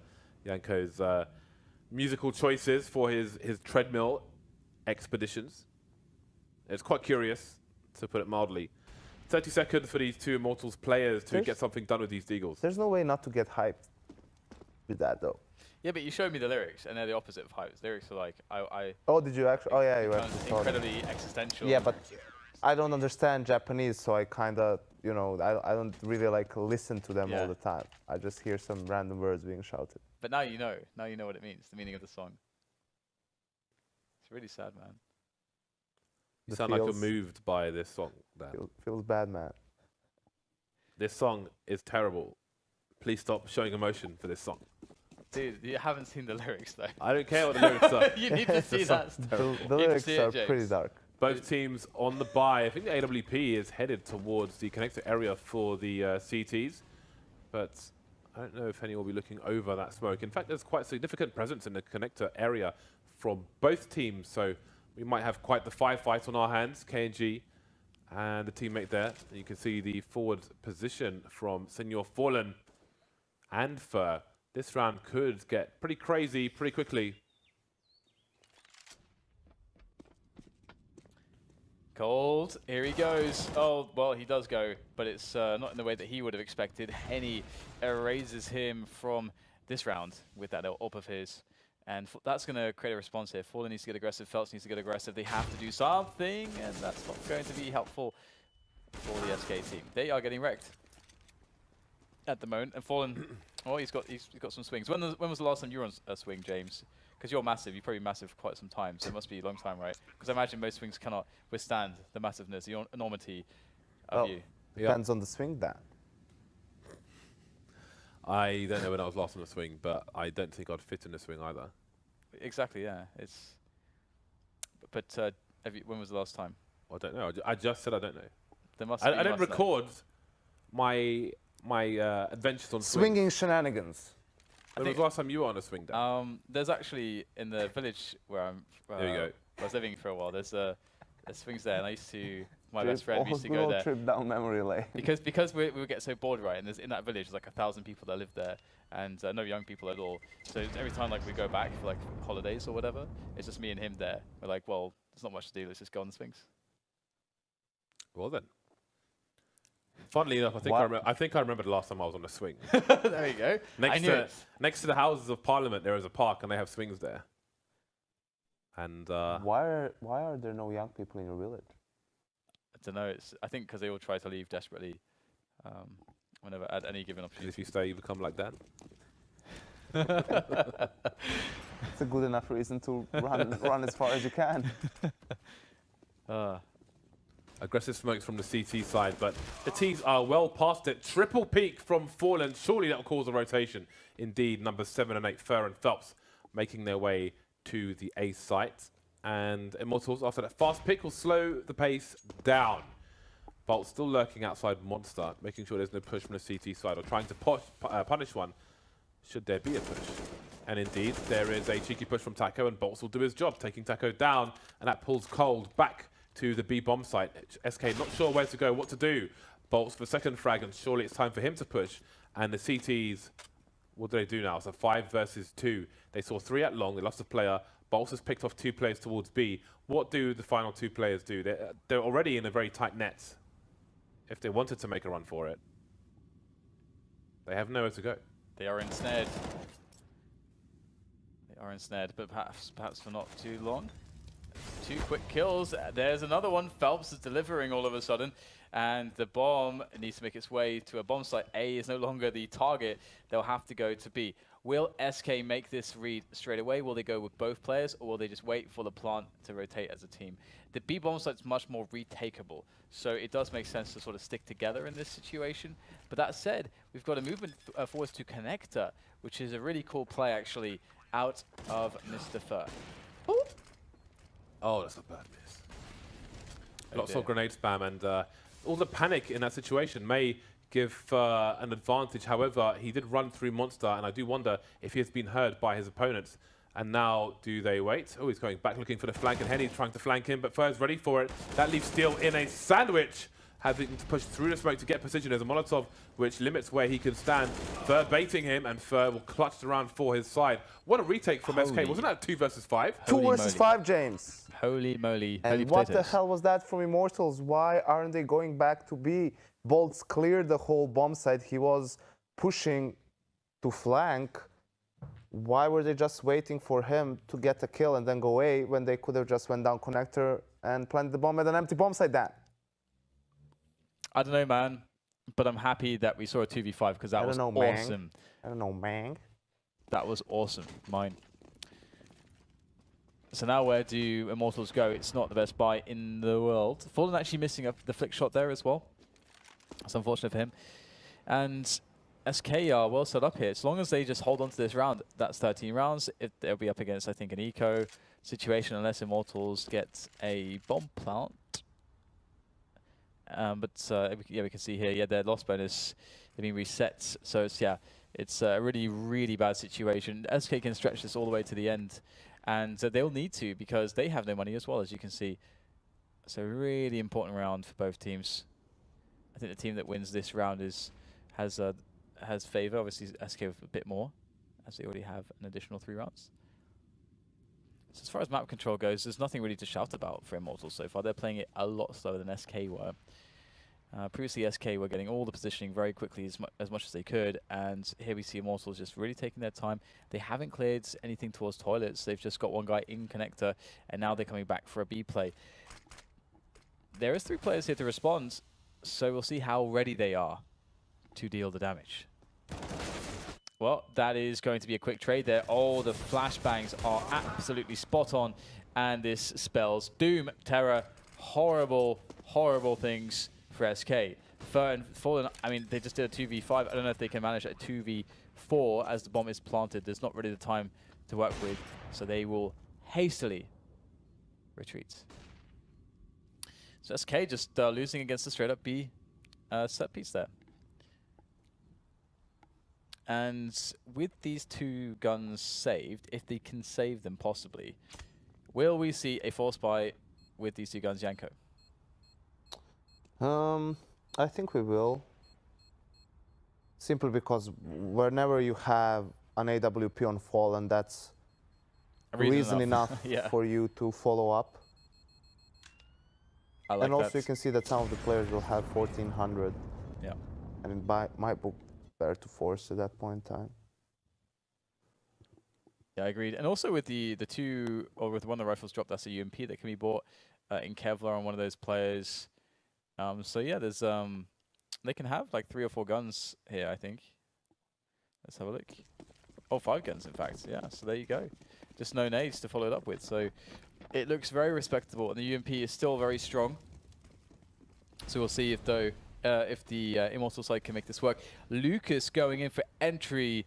Yanko's musical choices for his treadmill expeditions. It's quite curious, to put it mildly. 30 seconds for these two Immortals players to get something done with these Deagles. There's no way not to get hyped. with that though. Yeah, but you showed me the lyrics, and they're the opposite of hype. The lyrics are like, Oh, did you actually? Oh yeah, you kind actually of saw them. incredibly existential. Yeah, but I don't understand Japanese, so I kind of, you know, I don't really like listen to them all Yeah. the time. I just hear some random words being shouted. But now you know. Now you know what it means, the meaning of the song. It's really sad, man. You The sound like you're feels- moved by this song, Dan. Feels bad, man. This song is terrible. Please stop showing emotion for this song. Dude, you haven't seen the lyrics, though. I don't care what the lyrics are. You need to see that. The You need to lyrics see it, are James. pretty dark. Both teams on the bye. I think the AWP is headed towards the connector area for the CTs, but I don't know if any will be looking over that smoke. In fact, there's quite significant presence in the connector area from both teams, so we might have quite the firefight on our hands. KNG and the teammate there. You can see the forward position from Senor Fallen and Fur. This round could get pretty crazy pretty quickly. Cold, here he goes. Oh, well, he does go, but it's not in the way that he would have expected. Henny erases him from this round with that little up of his. And that's going to create a response here. Fallen needs to get aggressive, Phelps needs to get aggressive. They have to do something, and that's not going to be helpful for the SK team. They are getting wrecked at the moment. And Fallen, oh, he's got some swings. When was the last time you were on a swing, James? Because you're massive, you're probably massive for quite some time, so it must be a long time, right? Because I imagine most swings cannot withstand the massiveness, the enormity of Well, you. depends on the swing, Dan. I don't know when I was last on a swing, but I don't think I'd fit in a swing either. Exactly, yeah. It's. But when was the last time? I don't know. I just said I don't know. There must. I don't record my adventures on swings. Swinging shenanigans. When was the last time you were on a swing, Dan? There's actually in the village where I'm. There you go. I was living for a while. There's swings there, and I used to. My best friend used to go there. Trip down memory lane. Because we would get so bored, right? And there's in that village, there's like 1,000 people that live there, and no young people at all. So every time like we go back for like holidays or whatever, it's just me and him there. We're like, well, there's not much to do. Let's just go on the swings. Well then. Funnily enough, I think I remember the last time I was on a swing. There you go. Next to the Houses of Parliament, there is a park, and they have swings there. And Why are there no young people in your village? I don't know. I think because they all try to leave desperately, whenever at any given opportunity. if you stay, you become like that. It's a good enough reason to run as far as you can. Aggressive smokes from the CT side, but the T's are well past it. Triple peak from Fallen. Surely that will cause a rotation. Indeed, numbers 7 and 8, Fur and Phelps, making their way to the A site. And Immortals, after that fast pick, will slow the pace down. Bolt still lurking outside Monster, making sure there's no push from the CT side, or trying to punish one, should there be a push. And indeed, there is a cheeky push from Taco, and Bolts will do his job, taking Taco down, and that pulls Cold back to the B bomb site. SK not sure where to go, what to do. Bolts for second frag, and surely it's time for him to push. And the CTs, what do they do now? It's a 5 versus 2. They saw 3 at long, they lost a player. Bolts has picked off 2 players towards B. What do the final 2 players do? They're already in a very tight net. If they wanted to make a run for it, they have nowhere to go. They are ensnared. They are ensnared, but perhaps for not too long. 2 quick kills. There's another one. Phelps is delivering all of a sudden. And the bomb needs to make its way to a bomb site. A is no longer the target. They'll have to go to B. Will SK make this read straight away? Will they go with both players, or will they just wait for the plant to rotate as a team? The B bomb site's much more retakeable, so it does make sense to sort of stick together in this situation. But that said, we've got a movement forwards to connector, which is a really cool play actually out of Mr. Fur. Ooh. Oh, that's a bad miss. Oh Lots dear. of grenade spam, and all the panic in that situation may give an advantage. However, he did run through Monster, and I do wonder if he has been heard by his opponents. And now, do they wait? Oh, he's going back looking for the flank, and Henny's trying to flank him, but Fur's ready for it. That leaves Steel in a sandwich, having to push through the smoke to get position. There's a Molotov, which limits where he can stand. Fur baiting him, and Fur will clutch around for his side. What a retake from SK. Wasn't that 2 versus 5? 2 versus 5, James. Holy moly. And holy what potatoes. the hell was that from Immortals? Why aren't they going back to B? Bolts cleared the whole bomb site. He was pushing to flank, why were they just waiting for him to get a kill and then go away when they could have just went down connector and planted the bomb at an empty bomb site then? I don't know, man, but I'm happy that we saw a 2v5 because that was awesome. I don't know, man. That was awesome. Mine. So now where do Immortals go? It's not the best buy in the world. Fallen actually missing the flick shot there as well. It's unfortunate for him. And SK are well set up here. As long as they just hold on to this round, that's 13 rounds. They'll be up against, I think, an eco situation unless Immortals get a bomb plant. Yeah, we can see here, yeah, their loss bonus has been reset. So it's, yeah, it's a really, really bad situation. SK can stretch this all the way to the end. And they'll need to because they have no money as well, as you can see. So really important round for both teams. I think the team that wins this round has favor. Obviously, SK with a bit more, as they already have an additional 3 rounds. So as far as map control goes, there's nothing really to shout about for Immortals so far. They're playing it a lot slower than SK were. Previously, SK were getting all the positioning very quickly as much as they could, and here we see Immortals just really taking their time. They haven't cleared anything towards toilets. They've just got one guy in connector, and now they're coming back for a B play. There is 3 players here to respond, so we'll see how ready they are to deal the damage. Well, that is going to be a quick trade there. Oh, the flashbangs are absolutely spot on, and this spells doom, terror, horrible, horrible things for SK. Fallen, I mean, they just did a 2v5. I don't know if they can manage a 2v4 as the bomb is planted. There's not really the time to work with, so they will hastily retreat. So SK just losing against the straight-up B set piece there. And with these 2 guns saved, if they can save them possibly, will we see a force buy with these 2 guns, Janko? I think we will. Simply because whenever you have an AWP on Fallen, that's reason enough yeah. for you to follow up. I like and also that. you can see that some of the players will have 1400. Yeah. And it might be better to force at that point in time. Yeah, I agreed. And also with the 2, or with one of the rifles dropped, that's a UMP that can be bought in Kevlar on one of those players. So yeah, there's they can have like 3 or 4 guns here, I think. Let's have a look. Oh, 5 guns in fact. Yeah, so there you go. Just no nades to follow it up with. So it looks very respectable, and the UMP is still very strong. So we'll see if the Immortal side can make this work. Lucas going in for entry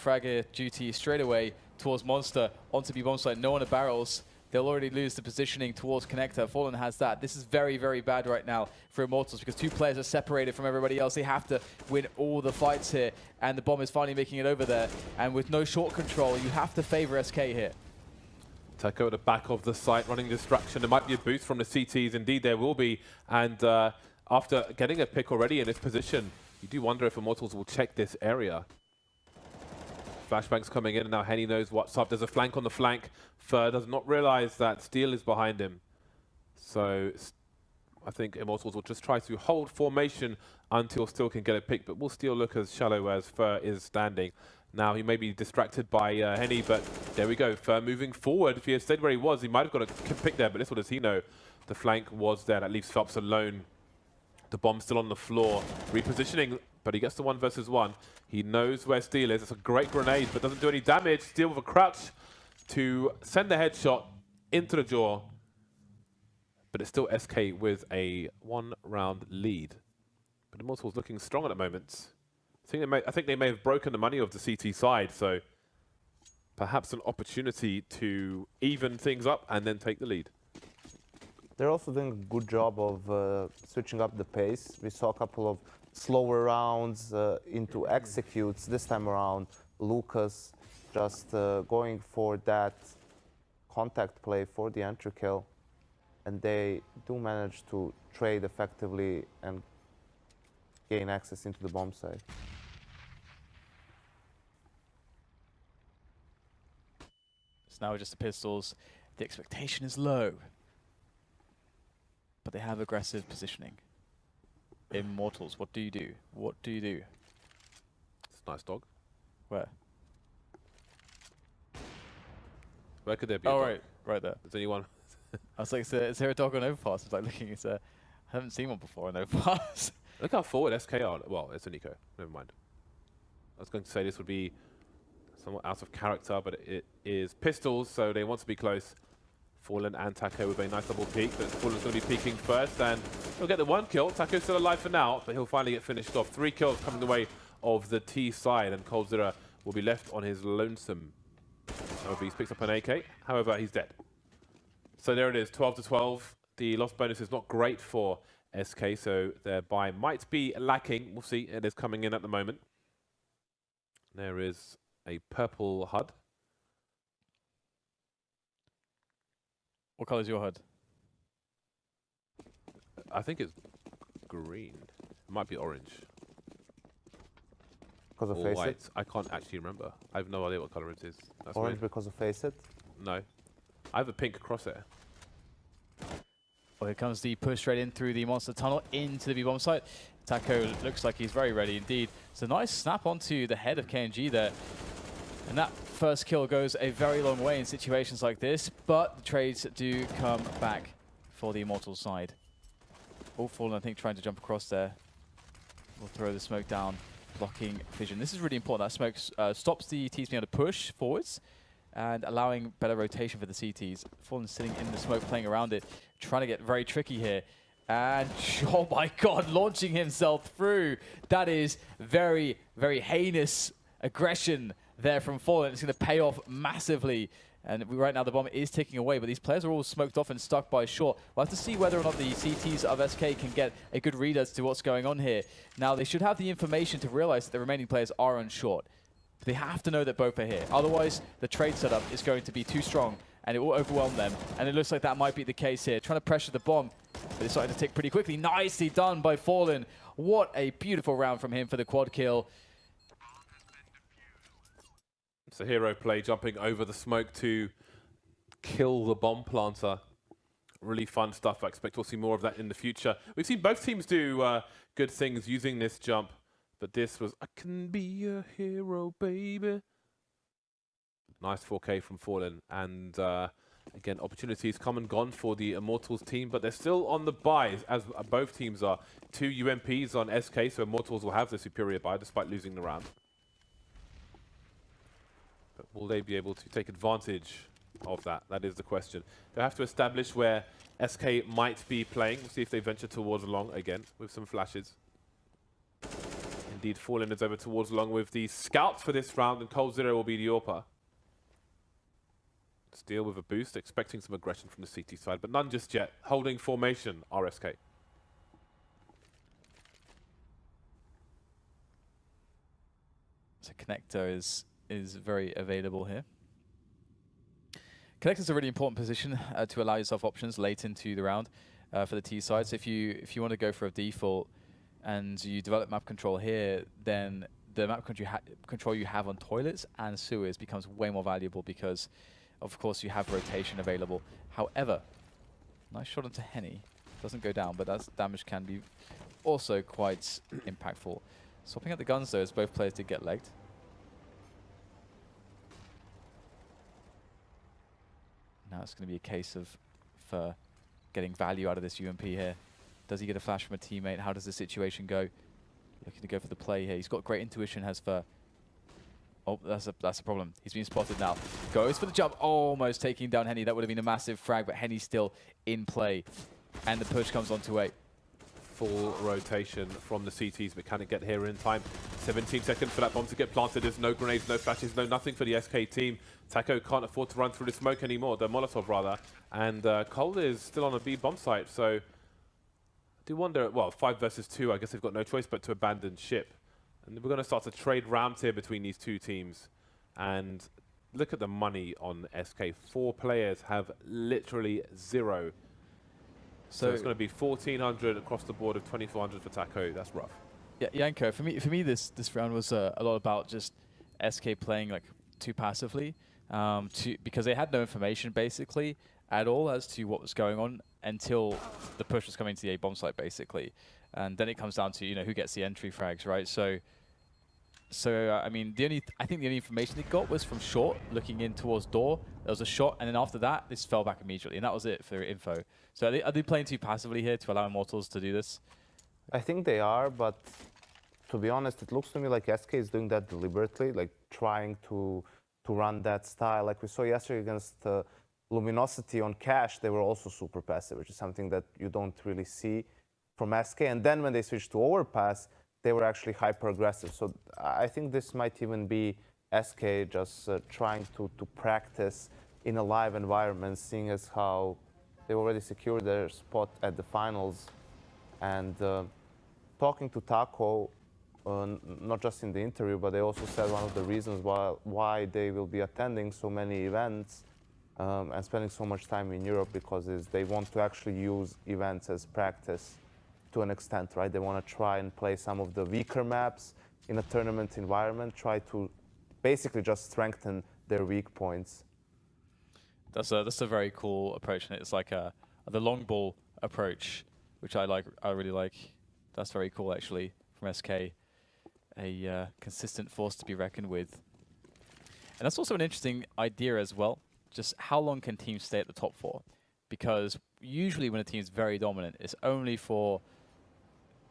fragger duty straight away towards Monster onto B bomb site. No one at barrels. They'll already lose the positioning towards connector. Fallen has that. This is very, very bad right now for Immortals because 2 players are separated from everybody else. They have to win all the fights here, and the bomb is finally making it over there. And with no short control, you have to favor SK here. Teco at the back of the site running distraction. There might be a boost from the CTs. Indeed, there will be. And after getting a pick already in this position, you do wonder if Immortals will check this area. Flashbang's coming in, and now Henny knows what's up. There's a flank on the flank. Fur does not realize that Steel is behind him. So I think Immortals will just try to hold formation until Steel can get a pick, but will Steel look as shallow as Fur is standing. Now he may be distracted by Henny, but there we go. Fur moving forward. If he had stayed where he was, he might have got a pick there, but little does he know. The flank was there. That leaves Phelps alone. The bomb's still on the floor. Repositioning, but he gets the 1 versus 1. He knows where Steel is. It's a great grenade, but doesn't do any damage. Steel with a crouch to send the headshot into the jaw. But it's still SK with a 1-round lead. But Immortals looking strong at the moment. I think they may have broken the money of the CT side, so perhaps an opportunity to even things up and then take the lead. They're also doing a good job of switching up the pace. We saw a couple of slower rounds into executes. This time around, Lucas just going for that contact play for the entry kill. And they do manage to trade effectively and gain access into the bomb site. So now just the pistols. The expectation is low, but they have aggressive positioning. Immortals, what do you do? What do you do? It's a nice dog. Where? Where could there be a Oh, dog? right there. There's only one. I was like, is there a dog on overpass? I was like looking, I haven't seen one before on overpass. Look how forward SK are. Well, it's a Nico. Never mind. I was going to say this would be somewhat out of character, but it is pistols, so they want to be close. Fallen and Taco with a nice double peek, but Fallen's going to be peeking first, and he'll get the 1 kill. Taco's still alive for now, but he'll finally get finished off. 3 kills coming the way of the T side, and coldzera will be left on his lonesome. However, he picks up an AK. However, he's dead. So there it is, 12 to 12. The loss bonus is not great for SK, so their buy might be lacking. We'll see. It is coming in at the moment. There is a purple HUD. What color is your HUD? I think it's green. It might be orange. Because of Or Face white. It? I can't actually remember. I have no idea what color it is. That's Orange weird. because of Face It? No. I have a pink crosshair. Well, here comes the push straight in through the monster tunnel into the B-bomb site. Taco looks like he's very ready indeed. It's a nice snap onto the head of KNG there. And that first kill goes a very long way in situations like this, but the trades do come back for the Immortals side. All Fallen, I think, trying to jump across there. We'll throw the smoke down, blocking vision. This is really important. That smoke stops the Ts being able to push forwards and allowing better rotation for the CTs. Fallen sitting in the smoke, playing around it, trying to get very tricky here. And, oh my god, launching himself through. That is very, very heinous aggression there from Fallen. It's going to pay off massively. And right now the bomb is ticking away, but these players are all smoked off and stuck by short. We'll have to see whether or not the CTs of SK can get a good read as to what's going on here. Now, they should have the information to realize that the remaining players are on short. But they have to know that both are here. Otherwise, the trade setup is going to be too strong, and it will overwhelm them. And it looks like that might be the case here. Trying to pressure the bomb, but it's starting to tick pretty quickly. Nicely done by Fallen. What a beautiful round from him for the quad kill. It's a hero play, jumping over the smoke to kill the bomb planter. Really fun stuff. I expect we'll see more of that in the future. We've seen both teams do good things using this jump, but this was, I can be a hero, baby. Nice 4K from Fallen. And again, opportunities come and gone for the Immortals team, but they're still on the buy, as both teams are. 2 UMPs on SK, so Immortals will have the superior buy despite losing the round. But will they be able to take advantage of that? That is the question. They'll have to establish where SK might be playing. We'll see if they venture towards long again with some flashes. Indeed, Fallen is over towards long with the scouts for this round, and coldzera will be the AWPer. Steal with a boost, expecting some aggression from the CT side, but none just yet. Holding formation, RSK. So Connector is very available here. Connector's a really important position to allow yourself options late into the round for the T side. So if you want to go for a default and you develop map control here, then the map control you have on toilets and sewers becomes way more valuable because, of course, you have rotation available. However, nice shot into Henny. Doesn't go down, but that damage can be also quite impactful. Swapping out the guns, though, as both players did get legged. Now it's going to be a case of Fur getting value out of this UMP here. Does he get a flash from a teammate? How does the situation go? Looking to go for the play here. He's got great intuition, has Fur. Oh, that's a problem. He's been spotted now. Goes for the jump, almost taking down Henny. That would have been a massive frag, but Henny's still in play. And the push comes onto 8. Full rotation from the CTs, but can it get here in time? 17 seconds for that bomb to get planted. There's no grenades, no flashes, no nothing for the SK team. Taco can't afford to run through the smoke anymore, the Molotov rather. And Cole is still on a B bomb site, so I do wonder, well, 5 versus 2, I guess they've got no choice but to abandon ship. And we're going to start to trade rounds here between these two teams. And look at the money on SK. 4 players have literally 0. So it's going to be 1,400 across the board of 2,400 for Taco. That's rough. Yeah, Yanko, for me this round was a lot about just SK playing like too passively, because they had no information basically at all as to what was going on until the push was coming to the A bomb site basically, and then it comes down to who gets the entry frags, right? So So I mean, I think the only information they got was from short, looking in towards door. There was a shot, and then after that, this fell back immediately, and that was it for info. So are they playing too passively here to allow Immortals to do this? I think they are, but to be honest, it looks to me like SK is doing that deliberately, like trying to run that style. Like we saw yesterday against Luminosity on Cash, they were also super passive, which is something that you don't really see from SK. And then when they switched to Overpass, they were actually hyper aggressive. So I think this might even be SK just trying to practice in a live environment, seeing as how they already secured their spot at the finals. And talking to Taco, not just in the interview, but they also said one of the reasons why they will be attending so many events and spending so much time in Europe, because they want to actually use events as practice to an extent, right? They want to try and play some of the weaker maps in a tournament environment, try to basically just strengthen their weak points. That's a very cool approach, and it's like the long ball approach, which I like. I really like. That's very cool, actually, from SK. A consistent force to be reckoned with, and that's also an interesting idea as well. Just how long can teams stay at the top 4? Because usually when a team's very dominant, it's only for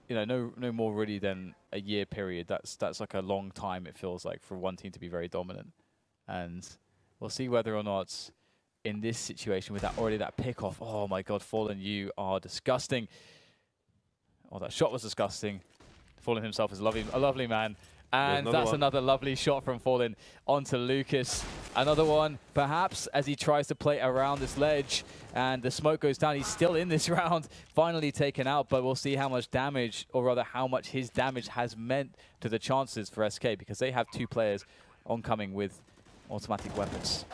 no more really than a year period. That's like a long time, it feels like, for one team to be very dominant. And we'll see whether or not in this situation with that pick off. Oh my god, Fallen, you are disgusting. Oh, that shot was disgusting. Fallen himself is a lovely man. And that's another lovely shot from Fallen onto Lucas. Another one, perhaps, as he tries to play around this ledge. And the smoke goes down. He's still in this round, finally taken out. But we'll see how much damage, or rather how much his damage has meant to the chances for SK, because they have 2 players oncoming with automatic weapons.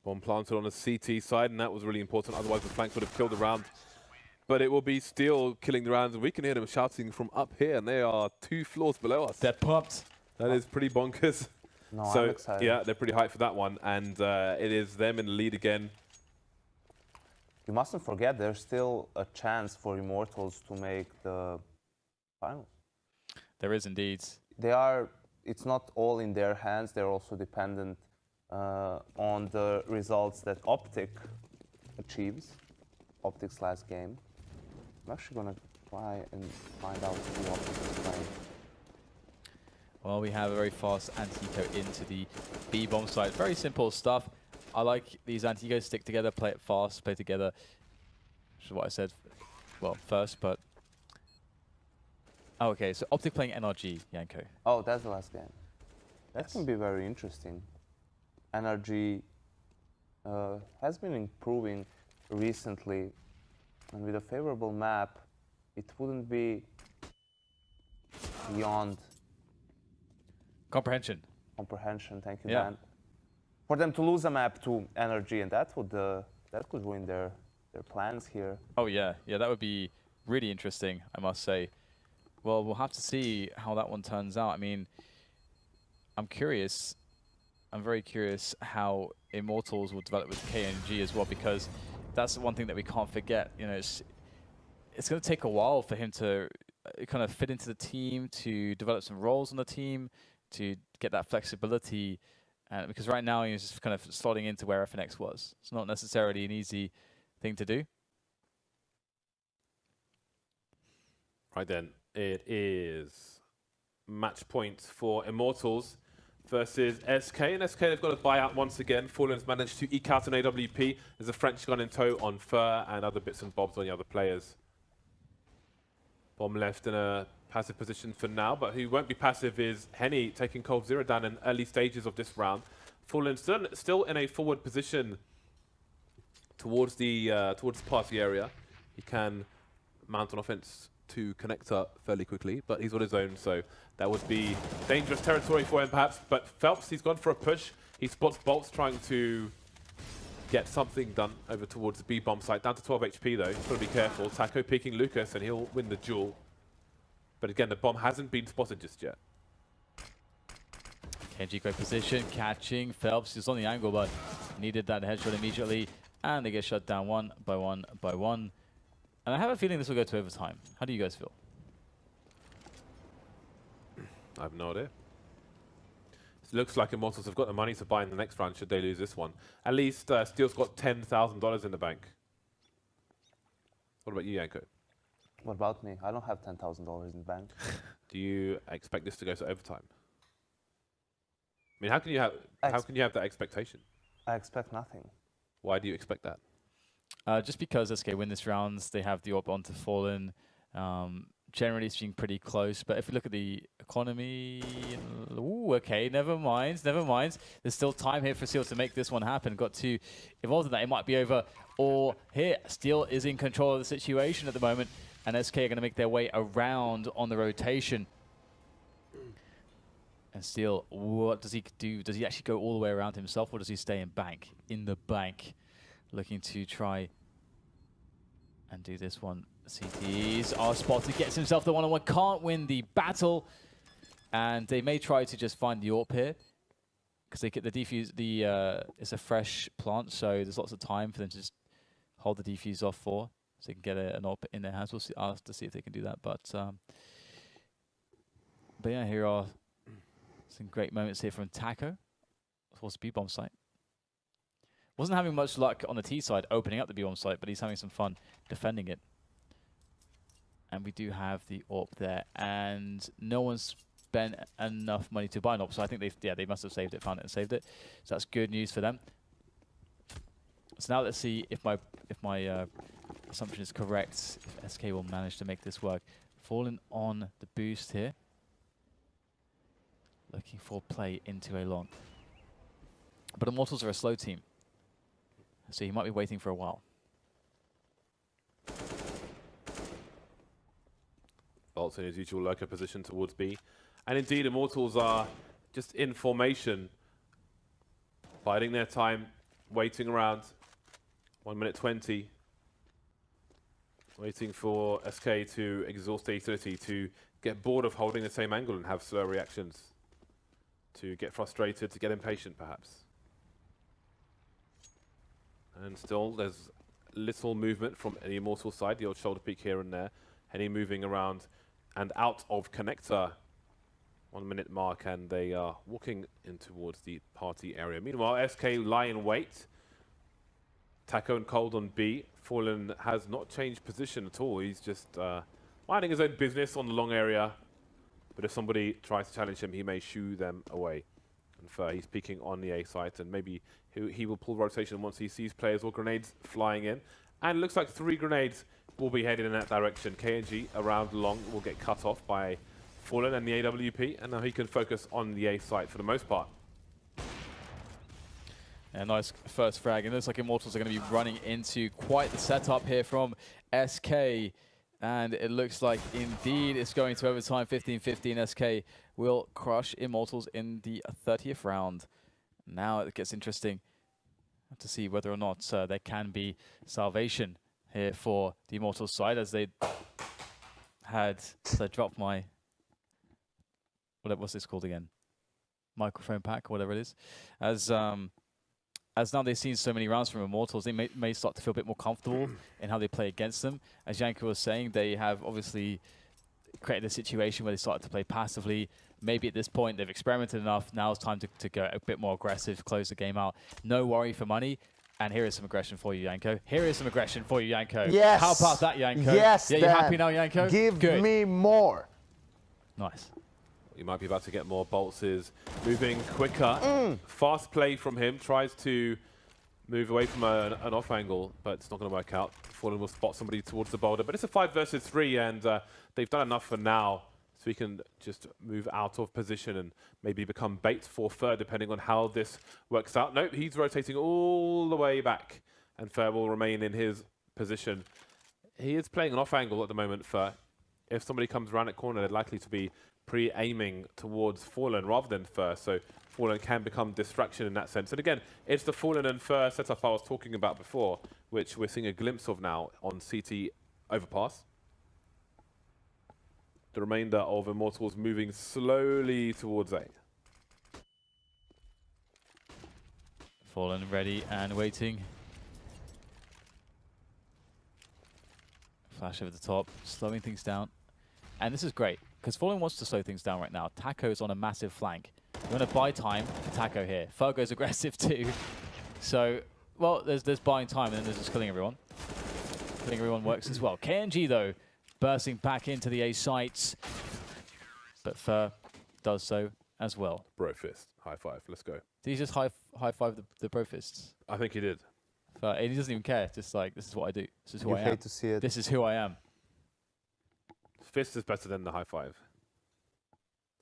Bomb planted on the CT side, and that was really important. Otherwise, the flank would have killed the round. But it will be Steel killing the rounds, and we can hear them shouting from up here, and they are 2 floors below us. They're pumped. That is pretty bonkers. No, so, I'm excited. yeah, they're pretty hyped for that one, and it is them in the lead again. You mustn't forget there's still a chance for Immortals to make the finals. There is indeed. It's not all in their hands. They're also dependent on the results that Optic achieves. Optic's last game. I'm actually going to try and find out who Optic is playing. Well, we have a very fast anti-eco into the B-bomb site. Very simple stuff. I like these anti-ecos, stick together, play it fast, play together. Which is what I said, well, first, but... Oh, okay, so Optic playing NRG, Yanko. Oh, that's the last game. That Yes. can be very interesting. NRG has been improving recently, and with a favorable map, it wouldn't be beyond Comprehension. comprehension. Thank you, Yeah. Dan. For them to lose a map to NRG, and that could ruin their plans here. Oh yeah, yeah, that would be really interesting, I must say. Well, we'll have to see how that one turns out. I mean, I'm curious. I'm very curious how Immortals will develop with KNG as well, because that's the one thing that we can't forget. You know, it's going to take a while for him to kind of fit into the team, to develop some roles on the team, to get that flexibility. Because right now he's just kind of slotting into where FNX was. It's not necessarily an easy thing to do. Right then, it is match points for Immortals versus SK. And SK, they've got a buyout once again. Fallen's managed to eke out an AWP. There's a French gun in tow on Fur and other bits and bobs on the other players. Bomb left in a passive position for now, but who won't be passive is Henny, taking Cold Zero down in early stages of this round. Fallen still in a forward position towards the party area. He can mount an offense to connector fairly quickly, but he's on his own, so that would be dangerous territory for him perhaps. But Phelps, he's gone for a push. He spots Bolts trying to get something done over towards the B-bomb site. Down to 12 HP though, he's got to be careful. Taco peeking Lucas and he'll win the duel. But again, the bomb hasn't been spotted just yet. KNG great position, catching Phelps. He's on the angle, but needed that headshot immediately. And they get shut down one by one by one. And I have a feeling this will go to overtime. How do you guys feel? I have no idea. It looks like Immortals have got the money to buy in the next round should they lose this one. At least Steel's got $10,000 in the bank. What about you, Yanko? What about me? I don't have $10,000 in the bank. Do you expect this to go to overtime? I mean, how can you have that expectation? I expect nothing. Why do you expect that? Just because SK win this round, they have the AWP onto Fallen. Generally speaking, pretty close. But if we look at the economy, ooh, okay, never mind. There's still time here for Steel to make this one happen. Got to evolve in that. It might be over. Or here, Steel is in control of the situation at the moment, and SK are going to make their way around on the rotation. And Steel, what does he do? Does he actually go all the way around himself, or does he stay in bank? In the bank, looking to try and do this one. CTs are spotted, gets himself the one-on-one, can't win the battle, and they may try to just find the AWP here because they get the defuse. It's a fresh plant, so there's lots of time for them to just hold the defuse off for, so they can get an AWP in their hands. We'll see. I'll have to see if they can do that, but yeah, here are some great moments here from Taco towards the B-bomb site. Wasn't having much luck on the T side opening up the B-bomb site, but he's having some fun defending it. And we do have the AWP there, and no one's spent enough money to buy an AWP, so I think they must have saved it, found it, and saved it. So that's good news for them. So now let's see if my assumption is correct. If SK will manage to make this work. Fallen on the boost here, looking for play into a long. But Immortals are a slow team, so he might be waiting for a while. Bolts in his usual lurker position towards B. And indeed, Immortals are just in formation, biding their time, waiting around. 1 minute 20. Waiting for SK to exhaust their utility, to get bored of holding the same angle and have slow reactions. To get frustrated, to get impatient, perhaps. And still, there's little movement from the Immortal side, the old shoulder peek here and there. Henny moving around and out of connector. 1 minute mark, and they are walking in towards the party area. Meanwhile, SK lie in wait. Taco and Cold on B. Fallen has not changed position at all. He's just minding his own business on the long area. But if somebody tries to challenge him, he may shoo them away. And he's peeking on the A site, and maybe he will pull rotation once he sees players or grenades flying in. And it looks like 3 grenades will be headed in that direction. KNG around long will get cut off by Fallen and the AWP, and now he can focus on the A site for the most part. A nice first frag, and it looks like Immortals are going to be running into quite the setup here from SK. And it looks like indeed it's going to overtime. 15-15. SK will crush Immortals in the 30th round. Now it gets interesting to see whether or not there can be salvation here for the Immortals side, as they had dropped my what's this called again? Microphone pack, whatever it is. As now they've seen so many rounds from Immortals, they may start to feel a bit more comfortable in how they play against them. As Yanko was saying, they have obviously created a situation where they started to play passively. Maybe at this point they've experimented enough. Now it's time to go a bit more aggressive, close the game out. No worry for money. And here is some aggression for you, Yanko. Here is some aggression for you, Yanko. Yes. How about that, Yanko? Yes, yeah, you happy now, Yanko? Give me more. Nice. You might be about to get more. Bolts is moving quicker. Fast play from him. Tries to move away from an off angle, but it's not going to work out. Fallen will spot somebody towards the boulder, but it's a 5 versus 3, and they've done enough for now, so we can just move out of position and maybe become bait for Fer, depending on how this works out. Nope, he's rotating all the way back, and Fer will remain in his position. He is playing an off angle at the moment, Fer. If somebody comes around that corner, they're likely to be pre-aiming towards Fallen rather than Fer, so Fallen can become distraction in that sense. And again, it's the Fallen and Fer setup I was talking about before, which we're seeing a glimpse of now on CT overpass. The remainder of Immortals moving slowly towards A. Fallen ready and waiting. Flash over the top, slowing things down. And this is great, because Fallen wants to slow things down right now. Taco's on a massive flank. You want to buy time for Taco here. Fergo's aggressive too. So, well, there's buying time, and then there's just killing everyone. Killing everyone works as well. KNG, though, bursting back into the A sites. But Fer does so as well. Bro fist. High five. Let's go. Did he just high five the bro fists? I think he did. And he doesn't even care. Just like, this is what I do. This is who I am. hate to see it. This is who I am. Fist is better than the high five.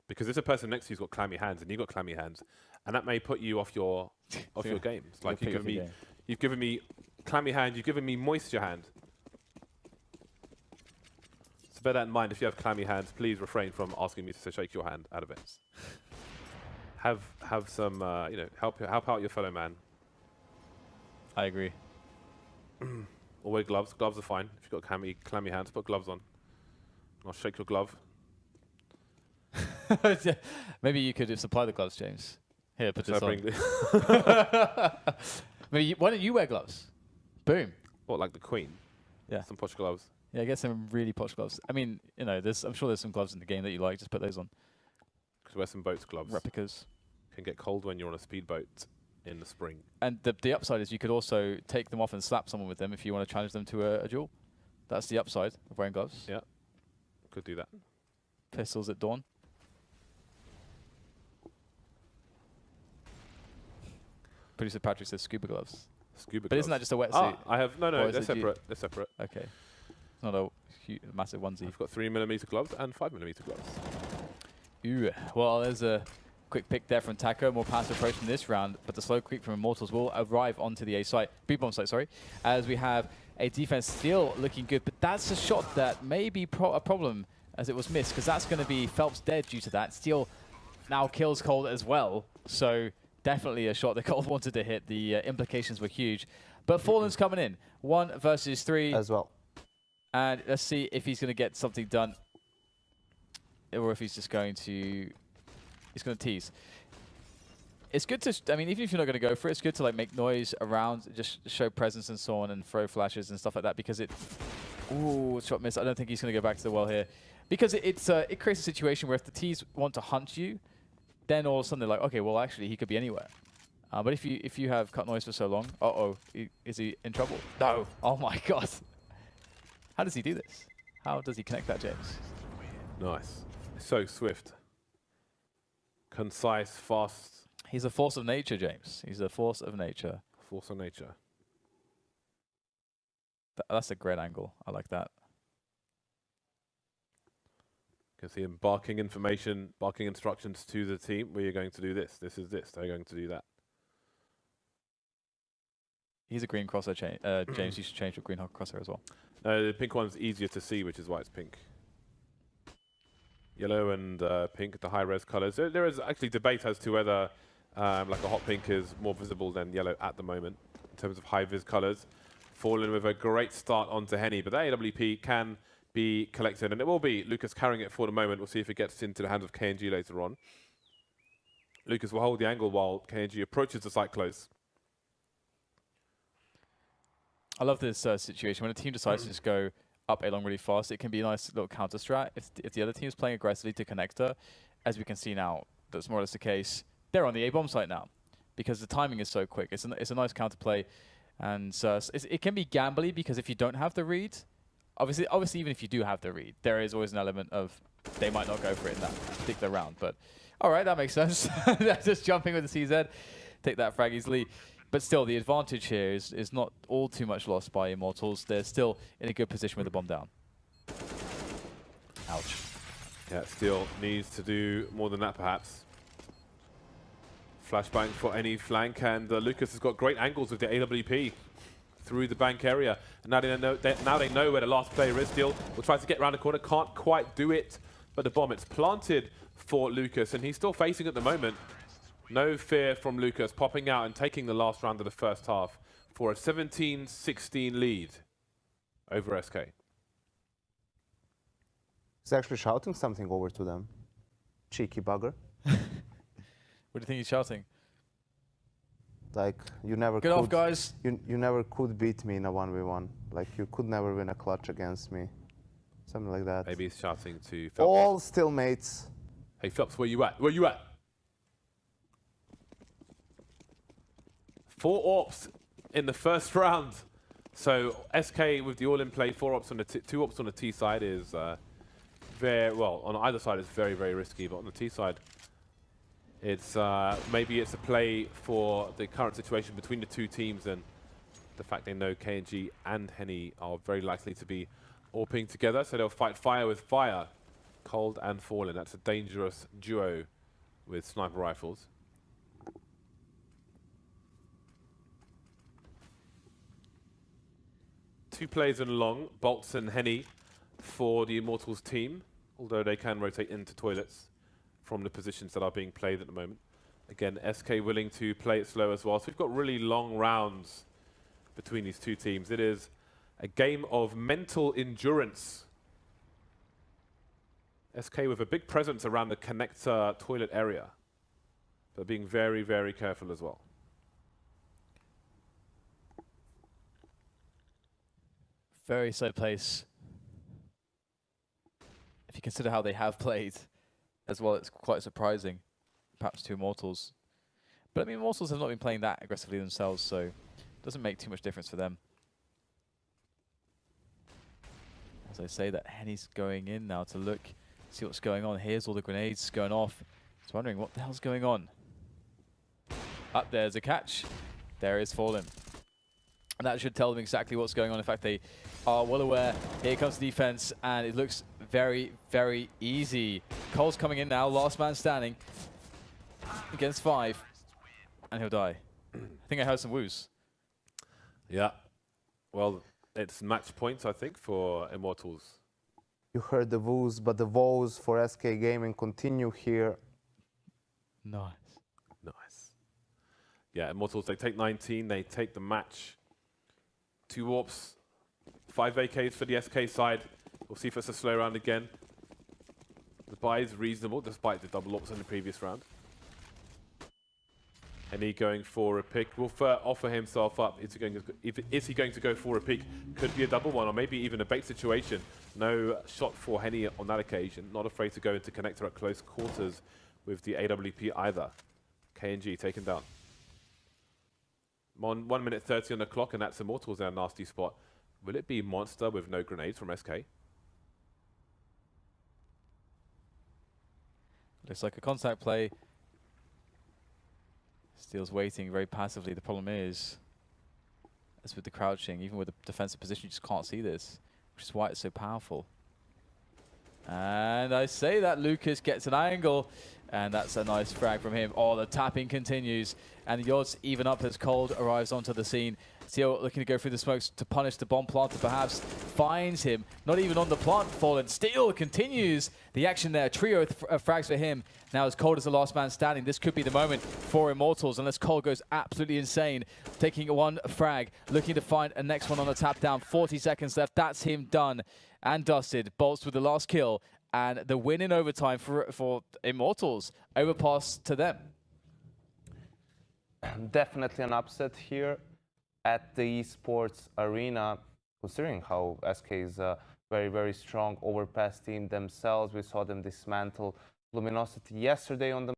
Because if a person next to you's got clammy hands and you've got clammy hands, and that may put you off your games. Like you've given me clammy hand, you've given me moisture hand. So bear that in mind. If you have clammy hands, please refrain from asking me to shake your hand out of it. Have some you know, help out your fellow man. I agree. Or wear gloves. Gloves are fine. If you've got clammy hands, put gloves on. I'll shake your glove. Maybe you could supply the gloves, James. Here, put this on. Maybe why don't you wear gloves? Boom. What, like the Queen? Yeah. Some posh gloves. Yeah, get some really posh gloves. I mean, you know, I'm sure there's some gloves in the game that you like. Just put those on. Because wear some boats gloves. Replicas. Can get cold when you're on a speedboat in the spring. And the upside is you could also take them off and slap someone with them if you want to challenge them to a duel. That's the upside of wearing gloves. Yeah. Could do that. Pistols at dawn. Producer Patrick says scuba gloves. Scuba But gloves. isn't that just a wetsuit? Ah, I have no. They're separate. They're separate. Okay. It's not a massive onesie. I've got 3mm gloves and 5mm gloves. Ooh. Well, there's a quick pick there from Taco. More passive approach in this round, but the slow creep from Immortals will arrive onto the A site. B-bomb site, sorry. As we have a defense still looking good, but that's a shot that may be a problem as it was missed, because that's going to be Phelps dead due to that. Steel now kills Cold as well, so definitely a shot that Cold wanted to hit. The implications were huge. But Fallen's coming in. 1 versus 3. As well. And let's see if he's going to get something done, or if he's just going to... He's going to tease. It's good to... I mean, even if you're not going to go for it, it's good to like make noise around, just show presence and so on, and throw flashes and stuff like that, because it... Ooh, shot miss. I don't think he's going to go back to the well here. Because it creates a situation where if the T's want to hunt you, then all of a sudden they're like, okay, well, actually, he could be anywhere. But if you have cut noise for so long, is he in trouble? No. Oh, my God. How does he do this? How does he connect that, James? Nice. So swift. Concise, fast. He's a force of nature, James. He's a force of nature. Force of nature. That's a great angle. I like that. You can see him barking information, barking instructions to the team. We are going to do this. This is this. They're going to do that. He's a green crosshair, James. You should change to green crosshair as well. The pink one's easier to see, which is why it's pink. Yellow and pink, the high-res colors. There is actually debate as to whether like a hot pink is more visible than yellow at the moment in terms of high-vis colors. Fallen with a great start onto Henny, but that AWP can be collected, and it will be Lucas carrying it for the moment. We'll see if it gets into the hands of KNG later on. Lucas will hold the angle while KNG approaches the site close. I love this situation. When a team decides to just go up A long really fast, it can be a nice little counter strat. If the other team is playing aggressively to connector, as we can see now, that's more or less the case. They're on the A bomb site now because the timing is so quick. It's a nice counter play, and it can be gambly because if you don't have the read, obviously even if you do have the read, there is always an element of they might not go for it in that particular round. But all right, that makes sense. Just jumping with the CZ, take that frag easily. But still, the advantage here is not all too much lost by Immortals. They're still in a good position with the bomb down. Ouch. Yeah, Steel needs to do more than that, perhaps. Flashbang for any flank, and Lucas has got great angles with the AWP through the bank area. And now they know where the last player is. Steel will try to get around the corner, can't quite do it. But the bomb, it's planted for Lucas, and he's still facing at the moment. No fear from Lucas, popping out and taking the last round of the first half for a 17-16 lead over SK. He's actually shouting something over to them. Cheeky bugger. What do you think he's shouting? Like, you never Get could, off, guys. You never could beat me in a 1v1. Like, you could never win a clutch against me. Something like that. Maybe he's shouting to Phelps. All still mates. Hey Phelps, where you at? Where you at? 4 AWPs in the first round. So SK with the all-in play, 4 AWPs on the 2 AWPs on the T side is very well. On either side, it's very, very risky. But on the T side, it's maybe it's a play for the current situation between the 2 teams and the fact they know KNG and Henny are very likely to be AWPing together. So they'll fight fire with fire, Cold and Fallen. That's a dangerous duo with sniper rifles. Two players in long, Bolts and Henny for the Immortals team, although they can rotate into toilets from the positions that are being played at the moment. Again, SK willing to play it slow as well. So we've got really long rounds between these 2 teams. It is a game of mental endurance. SK with a big presence around the connector toilet area, but being very, very careful as well. Very slow pace. If you consider how they have played as well, it's quite surprising. Perhaps to Immortals. But I mean, Immortals have not been playing that aggressively themselves, so it doesn't make too much difference for them. As I say, that Henny's going in now to look, see what's going on. Here's all the grenades going off. He's wondering what the hell's going on. Up there's a catch. There is Fallen. And that should tell them exactly what's going on. In fact, they are well aware. Here comes the defense, and it looks very, very easy. Cole's coming in now, last man standing against 5, and he'll die. I think I heard some woos. Yeah. Well, it's match points, I think, for Immortals. You heard the woos, but the woes for SK Gaming continue here. Nice. Nice. Yeah, Immortals, they take 19, they take the match. 2 AWPs, 5 AKs for the SK side. We'll see if it's a slow round again. The buy is reasonable, despite the double AWPs in the previous round. Henny going for a pick. Will offer himself up. Is he going to go for a pick? Could be a double one, or maybe even a bait situation. No shot for Henny on that occasion. Not afraid to go into connector at close quarters with the AWP either. KNG taken down. 1 minute 30 on the clock, and that's Immortals in a nasty spot. Will it be Monster with no grenades from SK? Looks like a contact play. Steel's waiting very passively. The problem is, as with the crouching, even with the defensive position, you just can't see this, which is why it's so powerful. And I say that Lucas gets an angle, and that's a nice frag from him. Oh, the tapping continues, and the odds even up as Cold arrives onto the scene. Steel looking to go through the smokes to punish the bomb planter, perhaps finds him. Not even on the plant, Fallen. Steel continues the action there. Trio of frags for him. Now as Cold as the last man standing, this could be the moment for Immortals, unless Cold goes absolutely insane. Taking 1 frag, looking to find a next one on the tap down. 40 seconds left. That's him done and dusted. Bolts with the last kill, and the win in overtime for Immortals. Overpass to them. Definitely an upset here at the esports arena, considering how SK is a very, very strong overpass team themselves. We saw them dismantle Luminosity yesterday on the